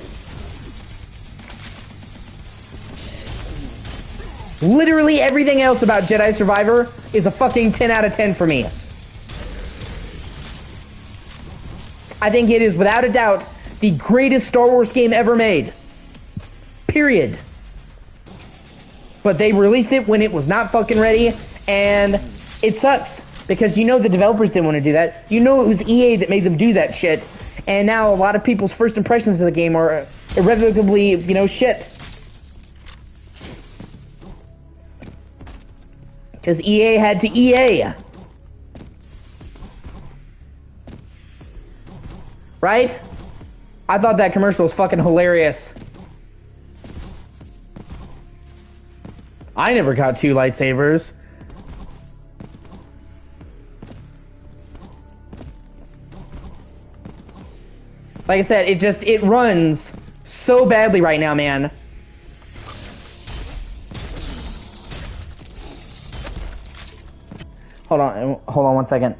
[SPEAKER 1] Literally everything else about Jedi Survivor is a fucking 10 out of 10 for me. I think it is, without a doubt, the greatest Star Wars game ever made. Period. But they released it when it was not fucking ready, and it sucks. Because you know the developers didn't want to do that. You know it was EA that made them do that shit. And now a lot of people's first impressions of the game are irrevocably, you know, shit. Because EA had to EA. Right? I thought that commercial was fucking hilarious. I never got 2 lightsabers. Like I said, it runs so badly right now, man. Hold on 1 second.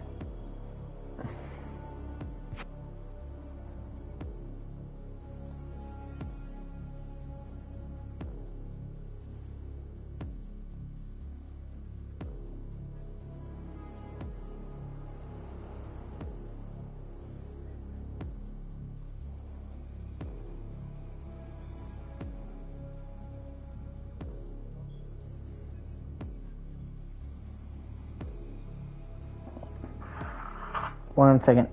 [SPEAKER 1] One second.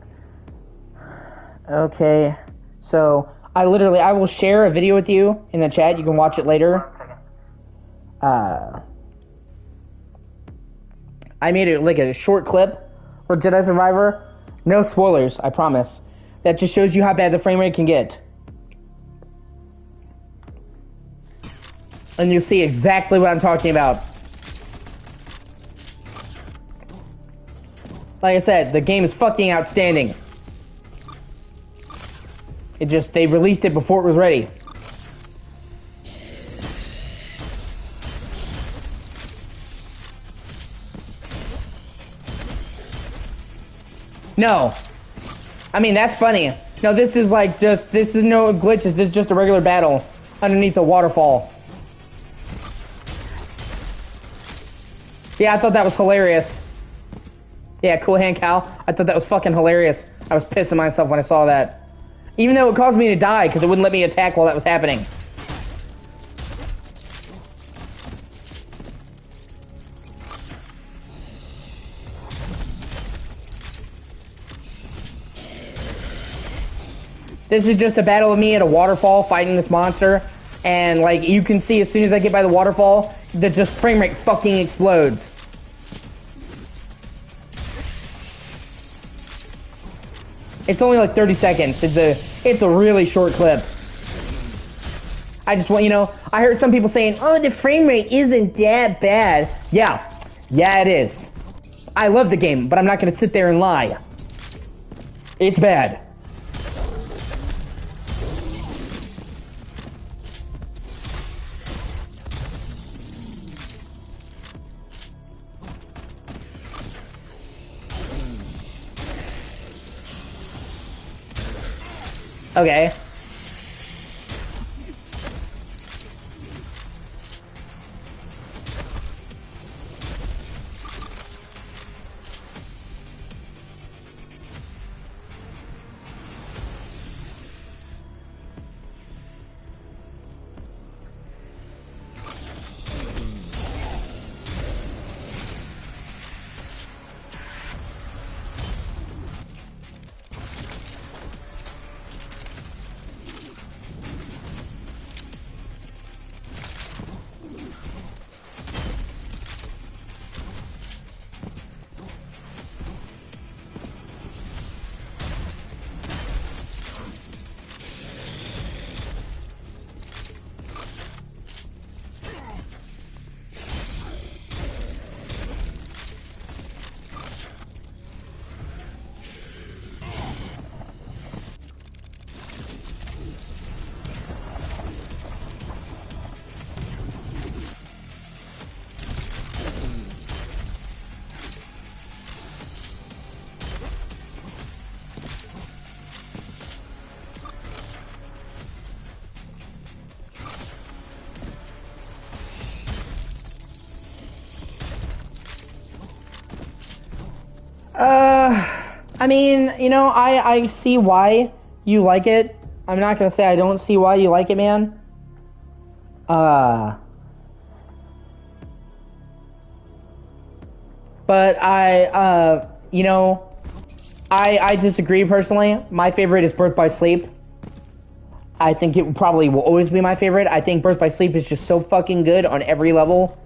[SPEAKER 1] Okay, so I will share a video with you in the chat. You can watch it later. I made it like a short clip for Jedi Survivor. No spoilers, I promise. That just shows you how bad the frame rate can get. And you'll see exactly what I'm talking about. Like I said, the game is fucking outstanding. They released it before it was ready. No. I mean, that's funny. No, this is like this is no glitches, this is just a regular battle underneath a waterfall. Yeah, I thought that was hilarious. Yeah, cool hand, Cal. I thought that was fucking hilarious. I was pissing myself when I saw that. Even though it caused me to die, because it wouldn't let me attack while that was happening. This is just a battle of me at a waterfall fighting this monster. And, like, you can see as soon as I get by the waterfall, the just frame rate fucking explodes. It's only like 30 seconds. It's a really short clip. I just want, you know, I heard some people saying, oh, the frame rate isn't that bad. Yeah, it is. I love the game, but I'm not going to sit there and lie. It's bad. Okay. I mean, you know, I see why you like it. I'm not gonna say I don't see why you like it, man. But you know, I disagree personally. My favorite is Birth by Sleep. I think it probably will always be my favorite. I think Birth by Sleep is just so fucking good on every level.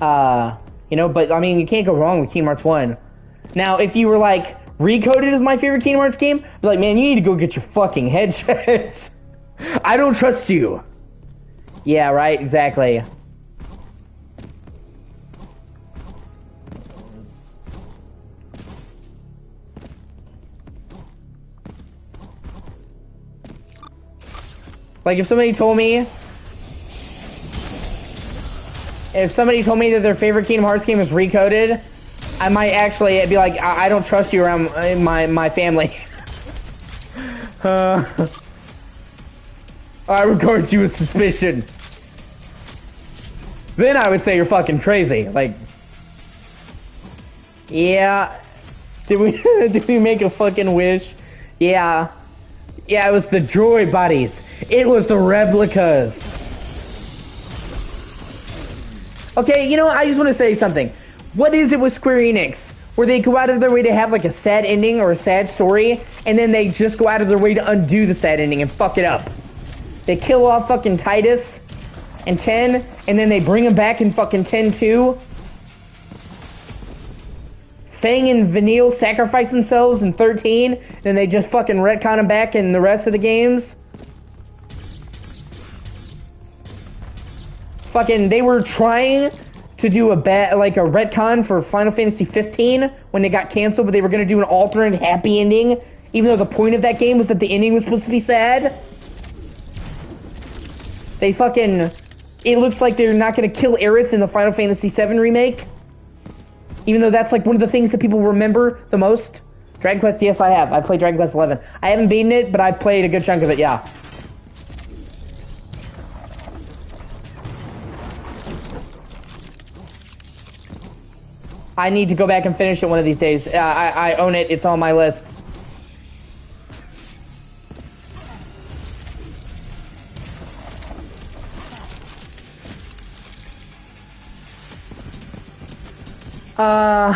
[SPEAKER 1] You know, but I mean, you can't go wrong with Kingdom Hearts 1. Now, if you were like, Recoded is my favorite Kingdom Hearts game, I'd be like, man, you need to go get your fucking head checked. I don't trust you. Yeah, right, exactly. Like, if somebody told me that their favorite Kingdom Hearts game is Recoded, I might actually be like, I don't trust you around my family. I regard you with suspicion. Then I would say you're fucking crazy. Like, yeah. Did we make a fucking wish? Yeah. Yeah, it was the droid bodies. It was the replicas. Okay, you know, I just want to say something. What is it with Square Enix? Where they go out of their way to have like a sad ending or a sad story, and then they just go out of their way to undo the sad ending and fuck it up. They kill off fucking Titus in 10, and then they bring him back in fucking 10 too. Fang and Vanille sacrifice themselves in 13, and they just fucking retcon him back in the rest of the games. Fucking, they were trying to do a retcon for Final Fantasy 15 when they got canceled, but they were gonna do an alternate happy ending, even though the point of that game was that the ending was supposed to be sad. They fucking, it looks like they're not gonna kill Aerith in the Final Fantasy 7 remake. Even though that's like one of the things that people remember the most. Dragon Quest, yes I have. I've played Dragon Quest 11. I haven't beaten it, but I've played a good chunk of it, yeah. I need to go back and finish it one of these days. I own it. It's on my list. Oh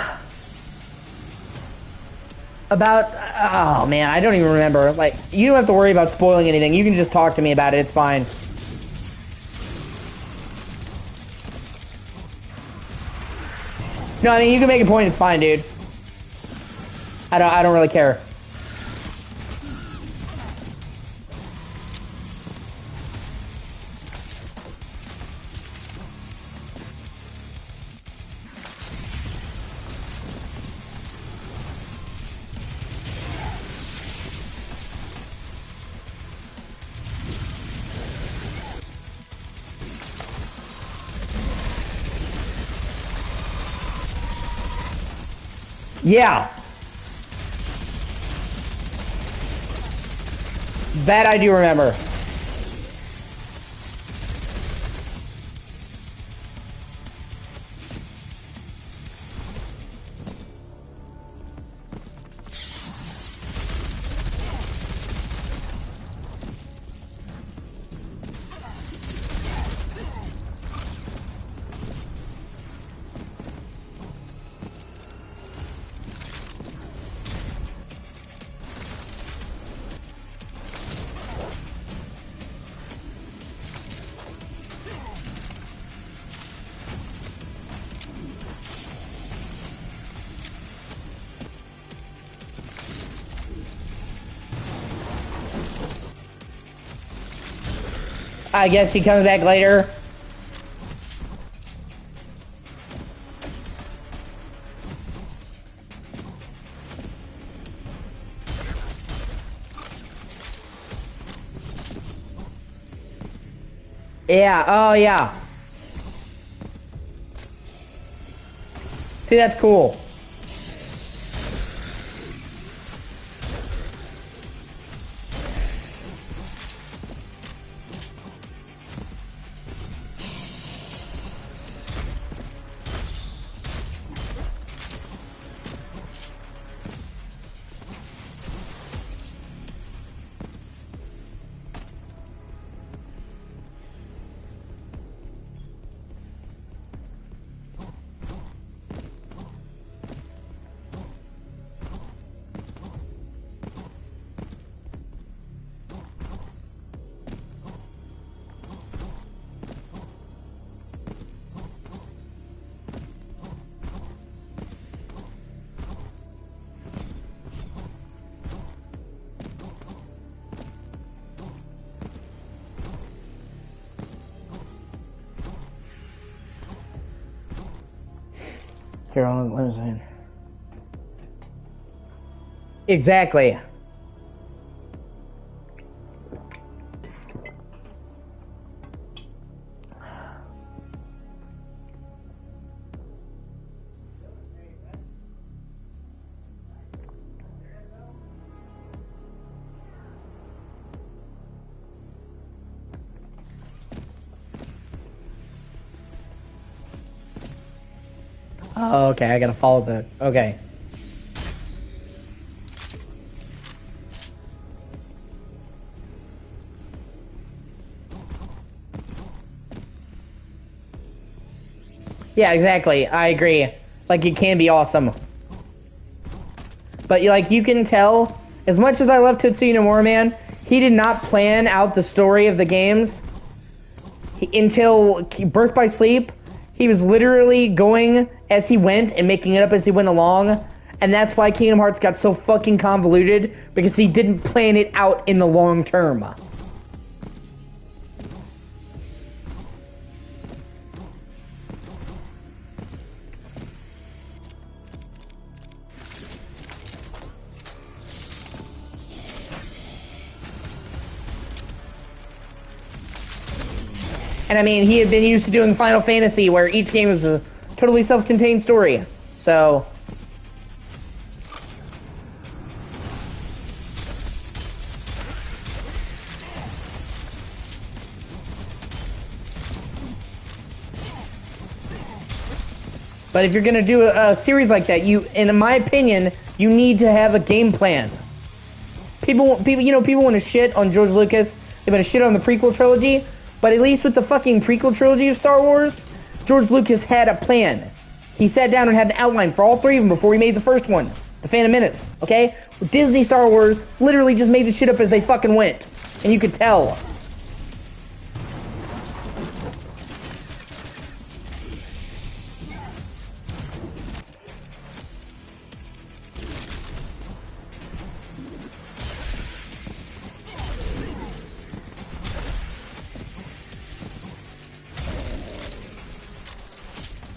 [SPEAKER 1] man, I don't even remember. Like, you don't have to worry about spoiling anything. You can just talk to me about it. It's fine. No, I mean, you can make a point. It's fine, dude. I don't really care. Yeah. That I do remember. I guess he comes back later. Yeah, oh yeah. See, that's cool. Here, let me see. Exactly. Oh, okay, I gotta follow the... Okay. Yeah, exactly. I agree. Like, it can be awesome. But, like, you can tell, as much as I love Tetsuya Nomura, man, he did not plan out the story of the games until Birth by Sleep. He was literally going as he went and making it up as he went along. And that's why Kingdom Hearts got so fucking convoluted, because he didn't plan it out in the long term. And I mean, he had been used to doing Final Fantasy, where each game was a totally self-contained story. So... But if you're gonna do a series like that, in my opinion, you need to have a game plan. People want to shit on George Lucas. They want to shit on the prequel trilogy. But at least with the fucking prequel trilogy of Star Wars, George Lucas had a plan. He sat down and had an outline for all three of them before he made the first one, The Phantom Menace. Okay? With Disney Star Wars, literally just made the shit up as they fucking went, and you could tell.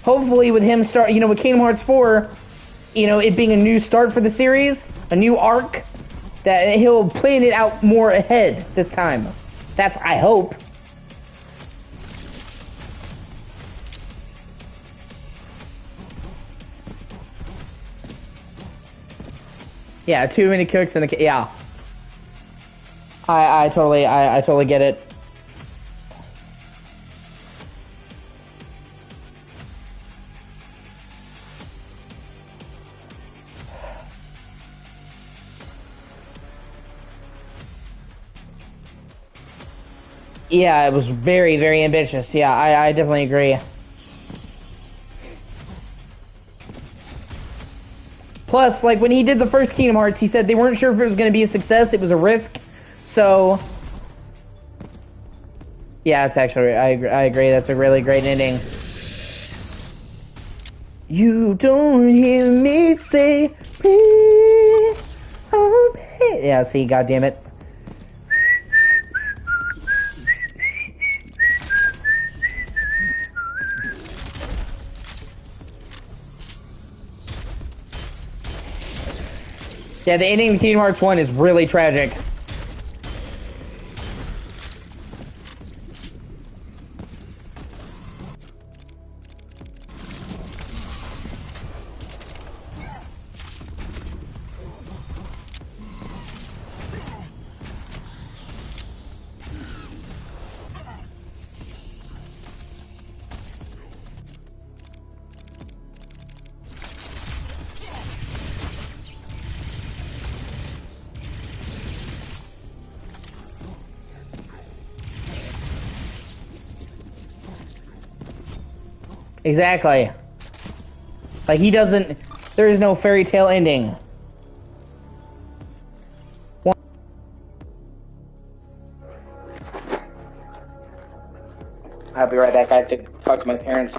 [SPEAKER 1] Hopefully with him with Kingdom Hearts 4, it being a new start for the series, a new arc, that he'll plan it out more ahead this time. That's, I hope. Yeah, too many cooks in the... Yeah. I totally get it. Yeah, it was very, very ambitious. Yeah, I definitely agree. Plus, like, when he did the first Kingdom Hearts, he said they weren't sure if it was going to be a success. It was a risk. So... Yeah, it's actually... I agree. That's a really great ending. You don't hear me say... Please, oh, please. Yeah, see, goddammit. Yeah, the ending of Kingdom Hearts 1 is really tragic. Exactly. Like, he doesn't... There is no fairy tale ending. I'll be right back. I have to talk to my parents.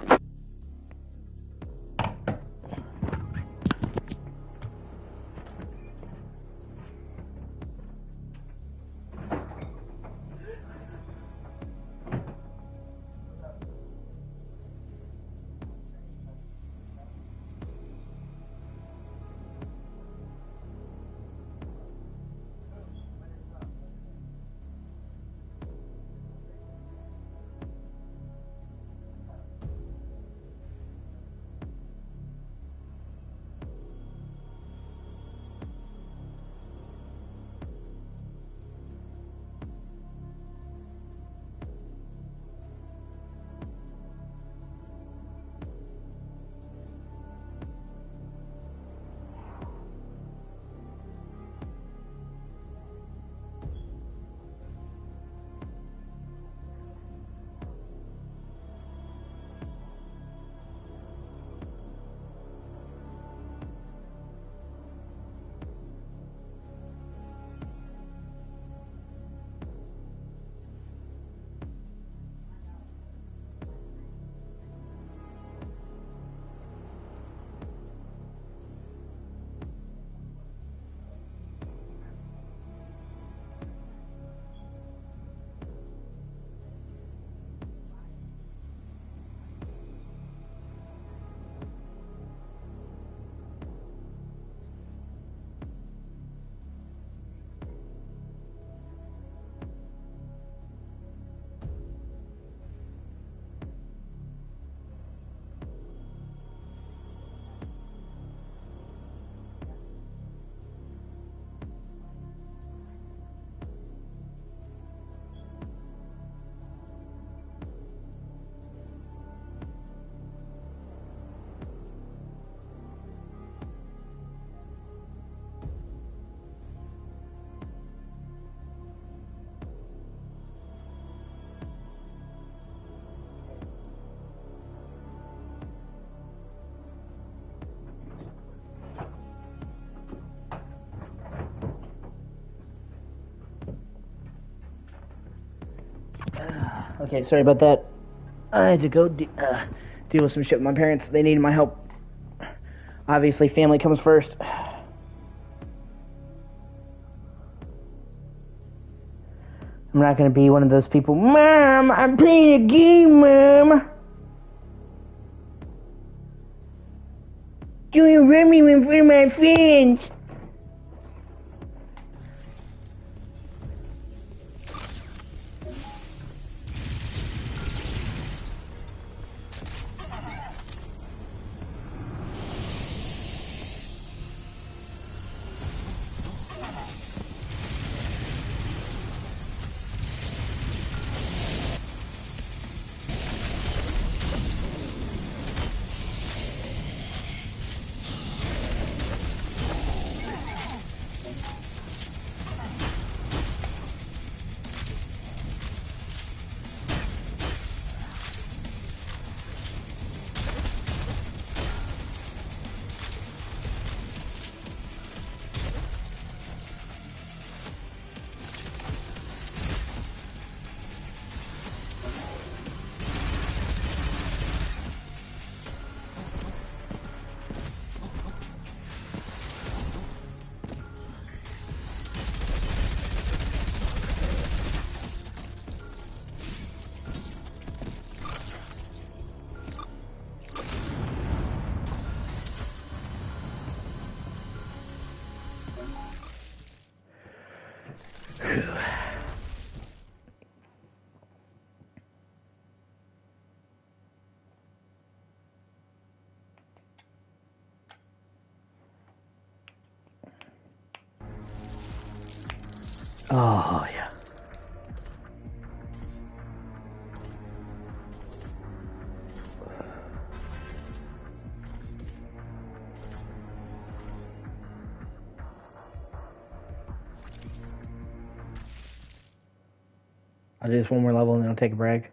[SPEAKER 1] Okay, sorry about that. I had to go deal with some shit with my parents. They needed my help. Obviously, family comes first. I'm not gonna be one of those people. Mom, I'm playing a game, Mom. Doing Remy in front of my friends. Oh, yeah. I'll do this one more level and then I'll take a break.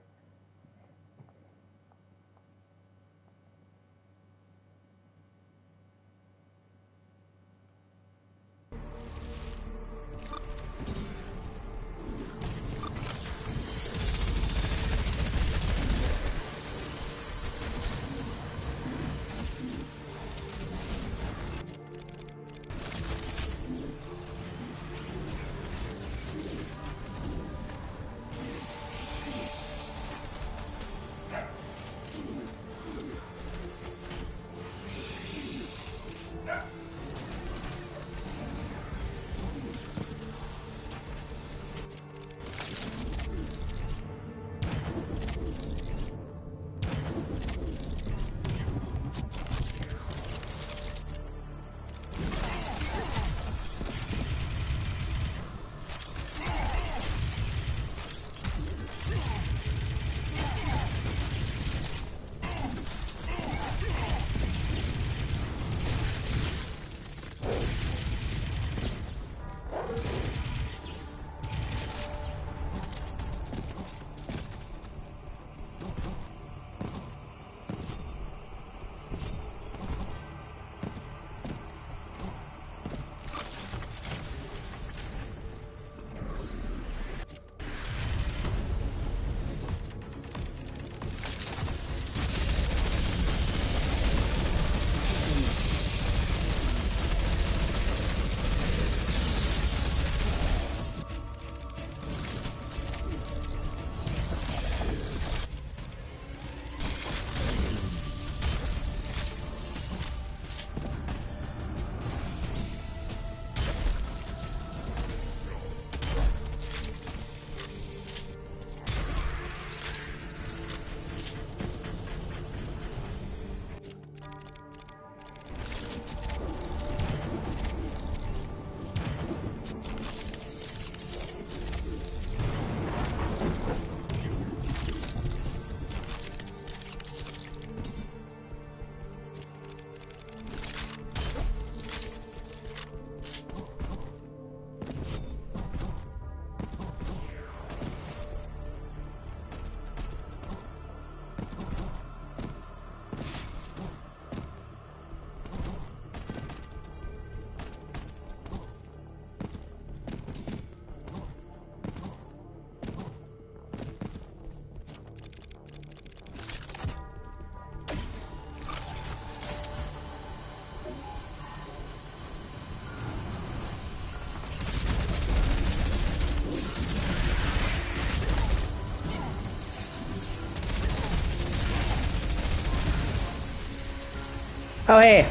[SPEAKER 1] Oh, hey.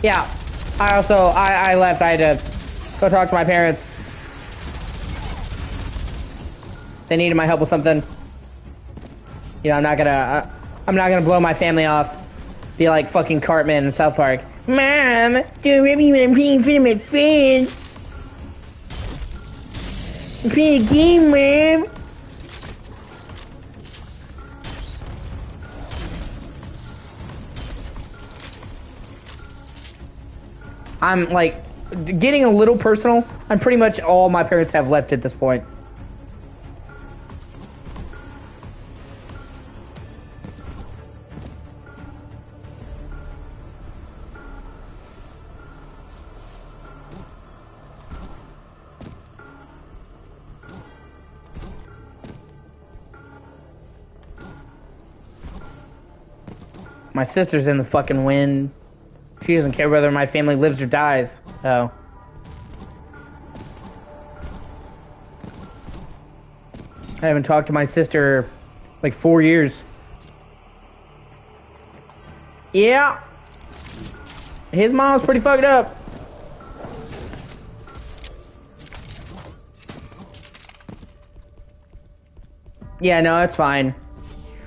[SPEAKER 1] Yeah. I left. I had to go talk to my parents. They needed my help with something. You know, I'm not gonna blow my family off. Be like fucking Cartman in South Park. Mom, don't rip me when I'm playing in front of my friends. I'm playing a game, Mom. I'm like getting a little personal. I'm pretty much all my parents have left at this point. My sister's in the fucking wind. She doesn't care whether my family lives or dies, so. I haven't talked to my sister like 4 years. Yeah. His mom's pretty fucked up. Yeah, no, that's fine.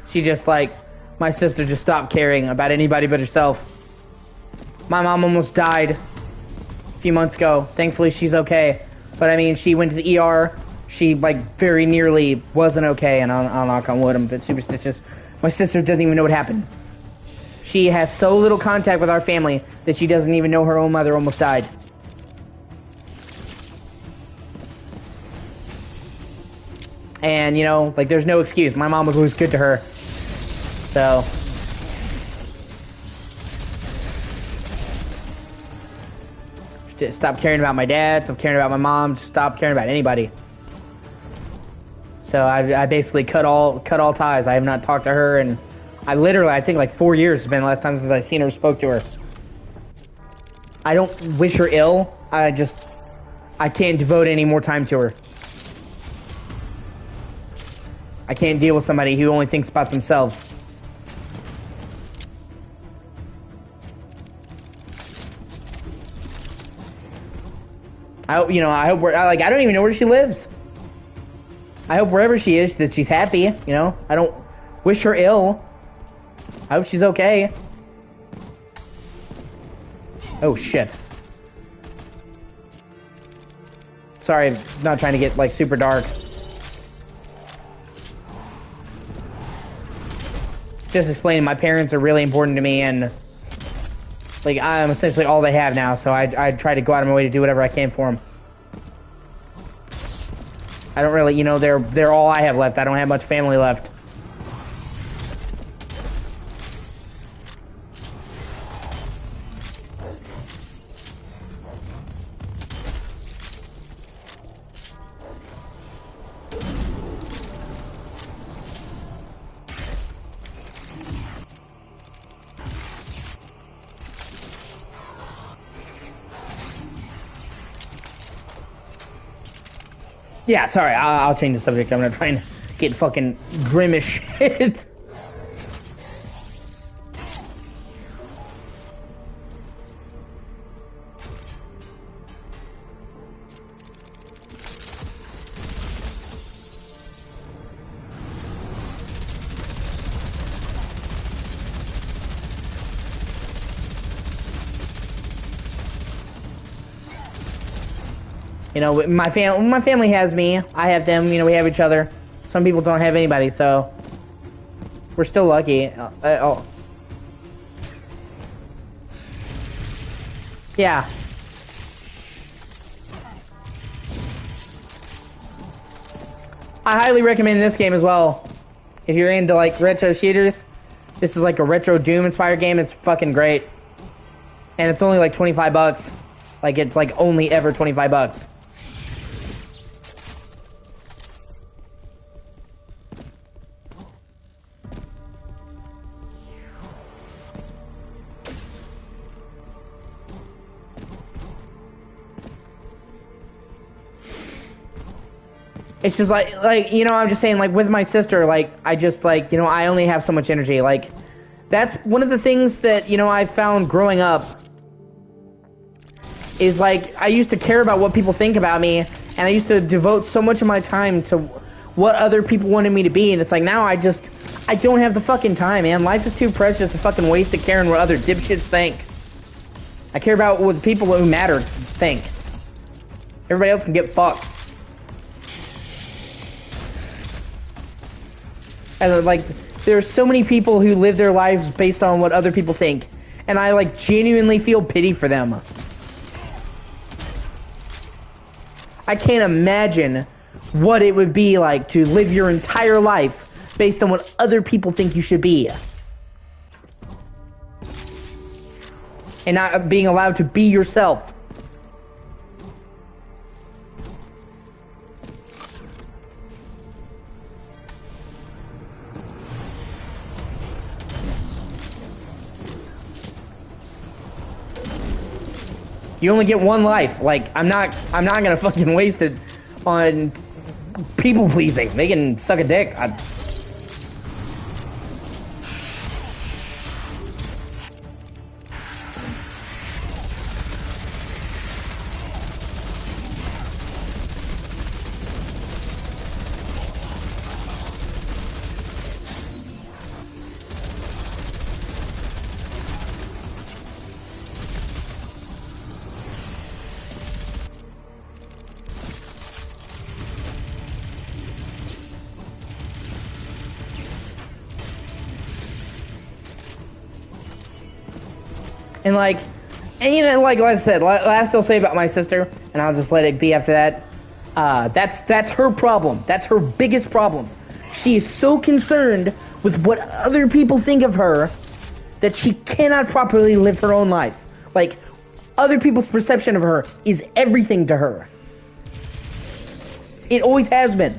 [SPEAKER 1] She just like, my sister just stopped caring about anybody but herself. My mom almost died a few months ago. Thankfully, she's okay. But I mean, she went to the ER. She like very nearly wasn't okay, and I'll knock on wood. I'm a bit superstitious. My sister doesn't even know what happened. She has so little contact with our family that she doesn't even know her own mother almost died. And you know, like there's no excuse. My mom was always good to her. So. Just stop caring about my dad, stop caring about my mom, just stop caring about anybody. So I basically cut all ties. I have not talked to her, and I think like 4 years has been the last time since I've seen her or spoke to her. I don't wish her ill. I can't devote any more time to her. I can't deal with somebody who only thinks about themselves. I hope I don't even know where she lives. I hope wherever she is that she's happy, you know? I don't wish her ill. I hope she's okay. Oh shit. Sorry, I'm not trying to get like super dark. Just explaining, my parents are really important to me, and like I'm essentially all they have now, so I try to go out of my way to do whatever I can for them. I don't really, you know, they're all I have left. I don't have much family left. Yeah, sorry, I'll change the subject. I'm not trying to get fucking grim as shit. You know, my family has me. I have them. You know, we have each other. Some people don't have anybody, so we're still lucky. Oh, yeah. I highly recommend this game as well. If you're into like retro shooters, this is like a retro Doom inspired game. It's fucking great, and it's only like 25 bucks. Like it's like only ever 25 bucks. It's just like, you know, I'm just saying, like, with my sister, like, I just, like, you know, I only have so much energy. Like, that's one of the things that, you know, I found growing up. Is like, I used to care about what people think about me, and I used to devote so much of my time to what other people wanted me to be, and it's like, now I don't have the fucking time, man. Life is too precious to fucking waste it caring what other dipshits think. I care about what the people who matter think. Everybody else can get fucked. And like, there are so many people who live their lives based on what other people think, and I like genuinely feel pity for them. I can't imagine what it would be like to live your entire life based on what other people think you should be. And not being allowed to be yourself. You only get one life. Like, I'm not gonna fucking waste it on people pleasing. They can suck a dick. And like, and you know, like I said, last I'll say about my sister, and I'll just let it be after that. That's her problem. That's her biggest problem. She is so concerned with what other people think of her that she cannot properly live her own life. Like, other people's perception of her is everything to her. It always has been.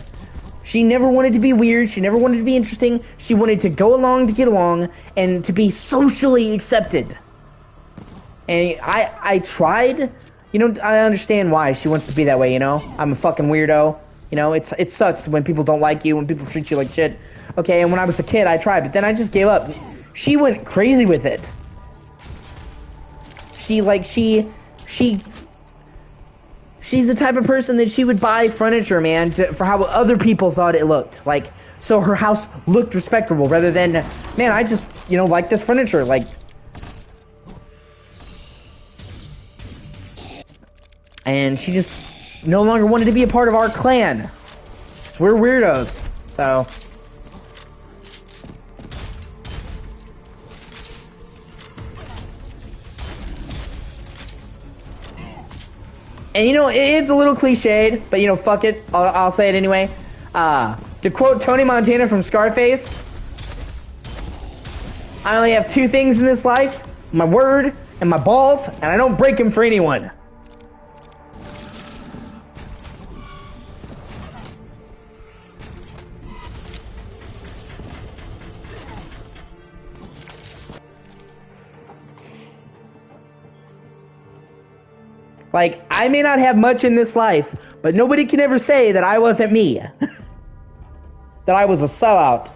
[SPEAKER 1] She never wanted to be weird. She never wanted to be interesting. She wanted to go along to get along and to be socially accepted. And I tried, you know, I understand why she wants to be that way, you know? I'm a fucking weirdo. You know, it sucks when people don't like you, when people treat you like shit. Okay, and when I was a kid, I tried, but then I just gave up. She went crazy with it. She's the type of person that she would buy furniture, man, for how other people thought it looked. Like, so her house looked respectable rather than, man, I just, you know, like this furniture, like... And she just no longer wanted to be a part of our clan. We're weirdos, so... And you know, it's a little cliched, but you know, fuck it, I'll say it anyway. To quote Tony Montana from Scarface, I only have two things in this life, my word and my balls, and I don't break them for anyone. Like, I may not have much in this life, but nobody can ever say that I wasn't me. That I was a sellout.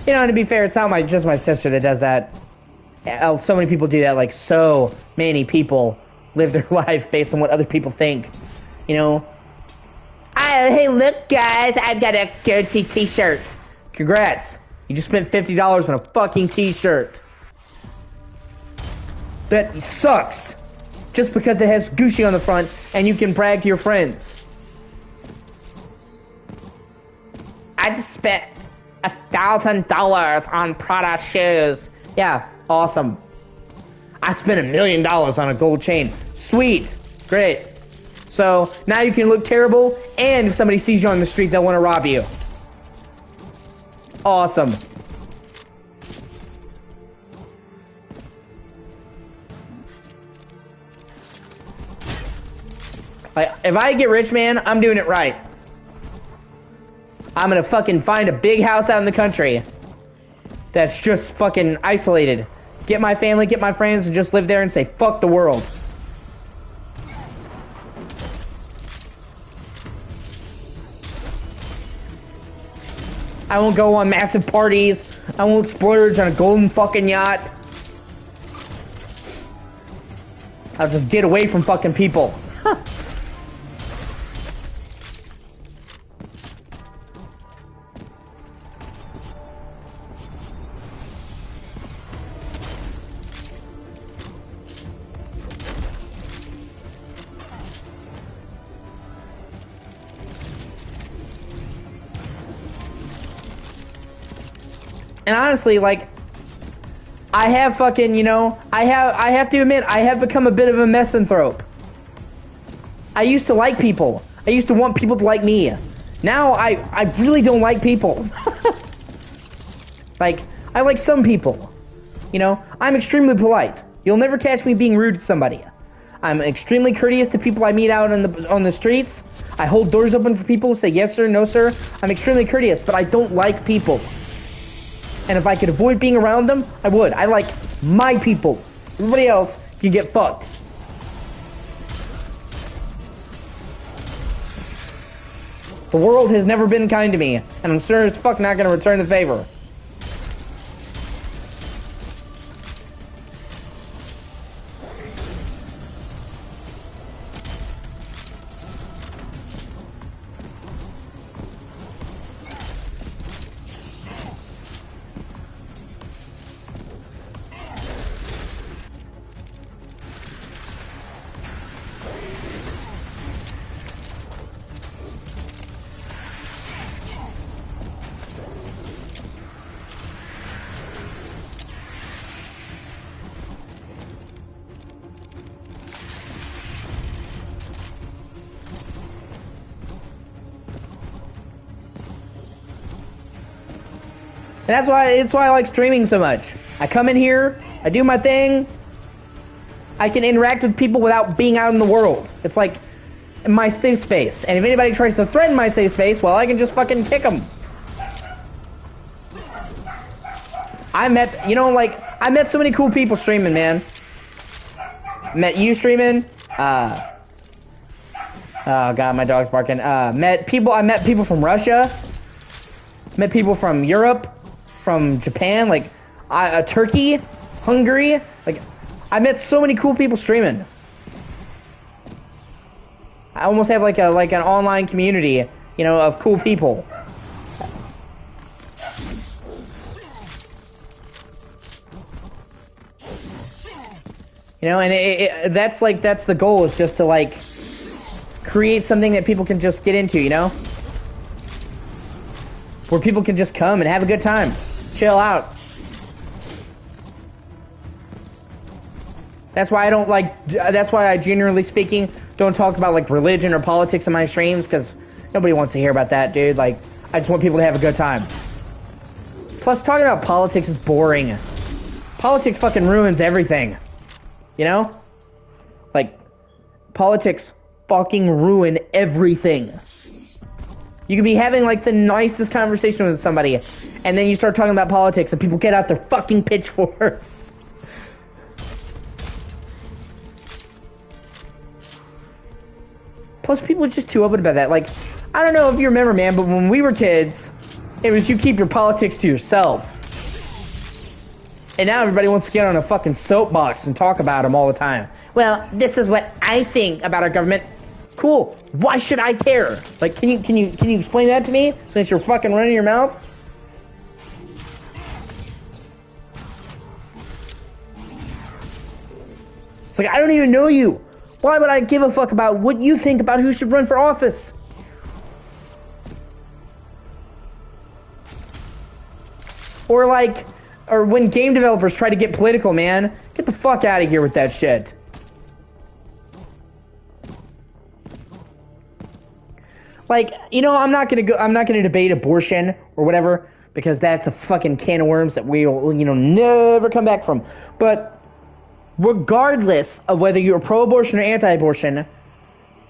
[SPEAKER 1] You know, to be fair, it's not just my sister that does that. So many people do that. Like, so many people live their life based on what other people think. You know? Hey, look, guys, I've got a Gucci t-shirt. Congrats. You just spent $50 on a fucking t-shirt. That sucks. Just because it has Gucci on the front and you can brag to your friends. I just spent $1,000 on Prada shoes. Yeah, awesome. I spent $1 million on a gold chain. Sweet. Great. So, now you can look terrible, and if somebody sees you on the street, they'll want to rob you. Awesome. Like, if I get rich, man, I'm doing it right. I'm gonna fucking find a big house out in the country that's just fucking isolated. Get my family, get my friends, and just live there and say, fuck the world. I won't go on massive parties. I won't splurge on a golden fucking yacht. I'll just get away from fucking people. Huh. And honestly, like, I have fucking, you know, I have to admit, I have become a bit of a misanthrope. I used to like people. I used to want people to like me. Now, I really don't like people. Like, I like some people. You know, I'm extremely polite. You'll never catch me being rude to somebody. I'm extremely courteous to people I meet out on the streets. I hold doors open for people who say yes sir, no sir. I'm extremely courteous, but I don't like people. And if I could avoid being around them, I would. I like my people. Everybody else can get fucked. The world has never been kind to me, and I'm sure as fuck not gonna return the favor. And it's why I like streaming so much. I come in here, I do my thing, I can interact with people without being out in the world. It's like my safe space. And if anybody tries to threaten my safe space, well, I can just fucking kick them. I met, you know, like, I met so many cool people streaming, man. Met you streaming. Oh god, my dog's barking. I met people from Russia. Met people from Europe. From Japan, like Turkey, Hungary, like I met so many cool people streaming. I almost have like an online community, you know, of cool people. You know, and that's the goal, is just to like create something that people can just get into, you know, where people can just come and have a good time. Chill out. That's why I, generally speaking, don't talk about like religion or politics in my streams, because nobody wants to hear about that, dude. Like, I just want people to have a good time. Plus, talking about politics is boring. Politics fucking ruins everything. You know? Like, politics fucking ruin everything. You could be having like the nicest conversation with somebody, and then you start talking about politics and people get out their fucking pitchforks. Plus, people are just too open about that. Like, I don't know if you remember, man, but when we were kids, it was you keep your politics to yourself. And now everybody wants to get on a fucking soapbox and talk about them all the time. Well, this is what I think about our government. Cool. Why should I care? Like, can you explain that to me, since you're fucking running your mouth? It's like, I don't even know you. Why would I give a fuck about what you think about who should run for office? Or like, or when game developers try to get political, man, get the fuck out of here with that shit. Like, you know, I'm not gonna debate abortion or whatever, because that's a fucking can of worms that we'll, you know, never come back from. But regardless of whether you're pro-abortion or anti-abortion,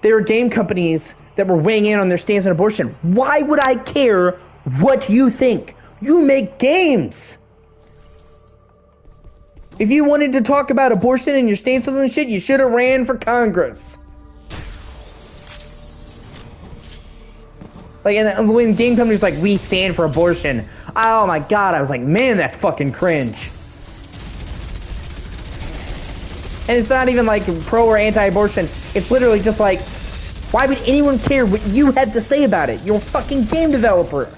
[SPEAKER 1] there are game companies that were weighing in on their stance on abortion. Why would I care what you think? You make games. If you wanted to talk about abortion and your stance on shit, you should have ran for Congress. Like, and when game companies like, we stand for abortion. Oh my god, I was like, man, that's fucking cringe. And it's not even like pro or anti-abortion. It's literally just like, why would anyone care what you had to say about it? You're a fucking game developer.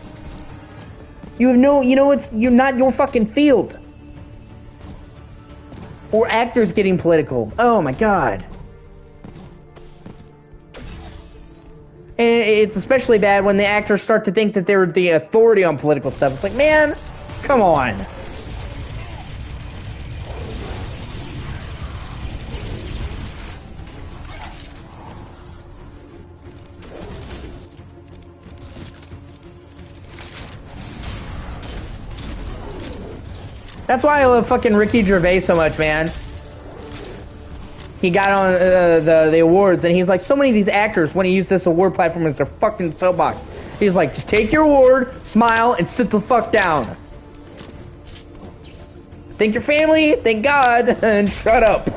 [SPEAKER 1] You have no, you're not your fucking field. Or actors getting political. Oh my god. And it's especially bad when the actors start to think that they're the authority on political stuff. It's like, man, come on. That's why I love fucking Ricky Gervais so much, man. He got on the awards, and he's like, so many of these actors want to use this award platform as their fucking soapbox. He's like, just take your award, smile, and sit the fuck down. Thank your family, thank God, and shut up.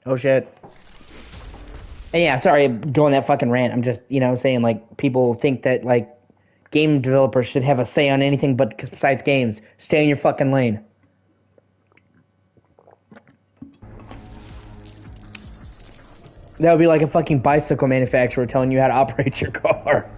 [SPEAKER 1] Oh shit. And yeah, sorry, going that fucking rant. I'm just, saying, like, people think that, like, game developers should have a say on anything but besides games. Stay in your fucking lane. That would be like a fucking bicycle manufacturer telling you how to operate your car.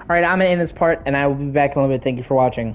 [SPEAKER 1] Alright, I'm going to end this part, and I will be back in a little bit. Thank you for watching.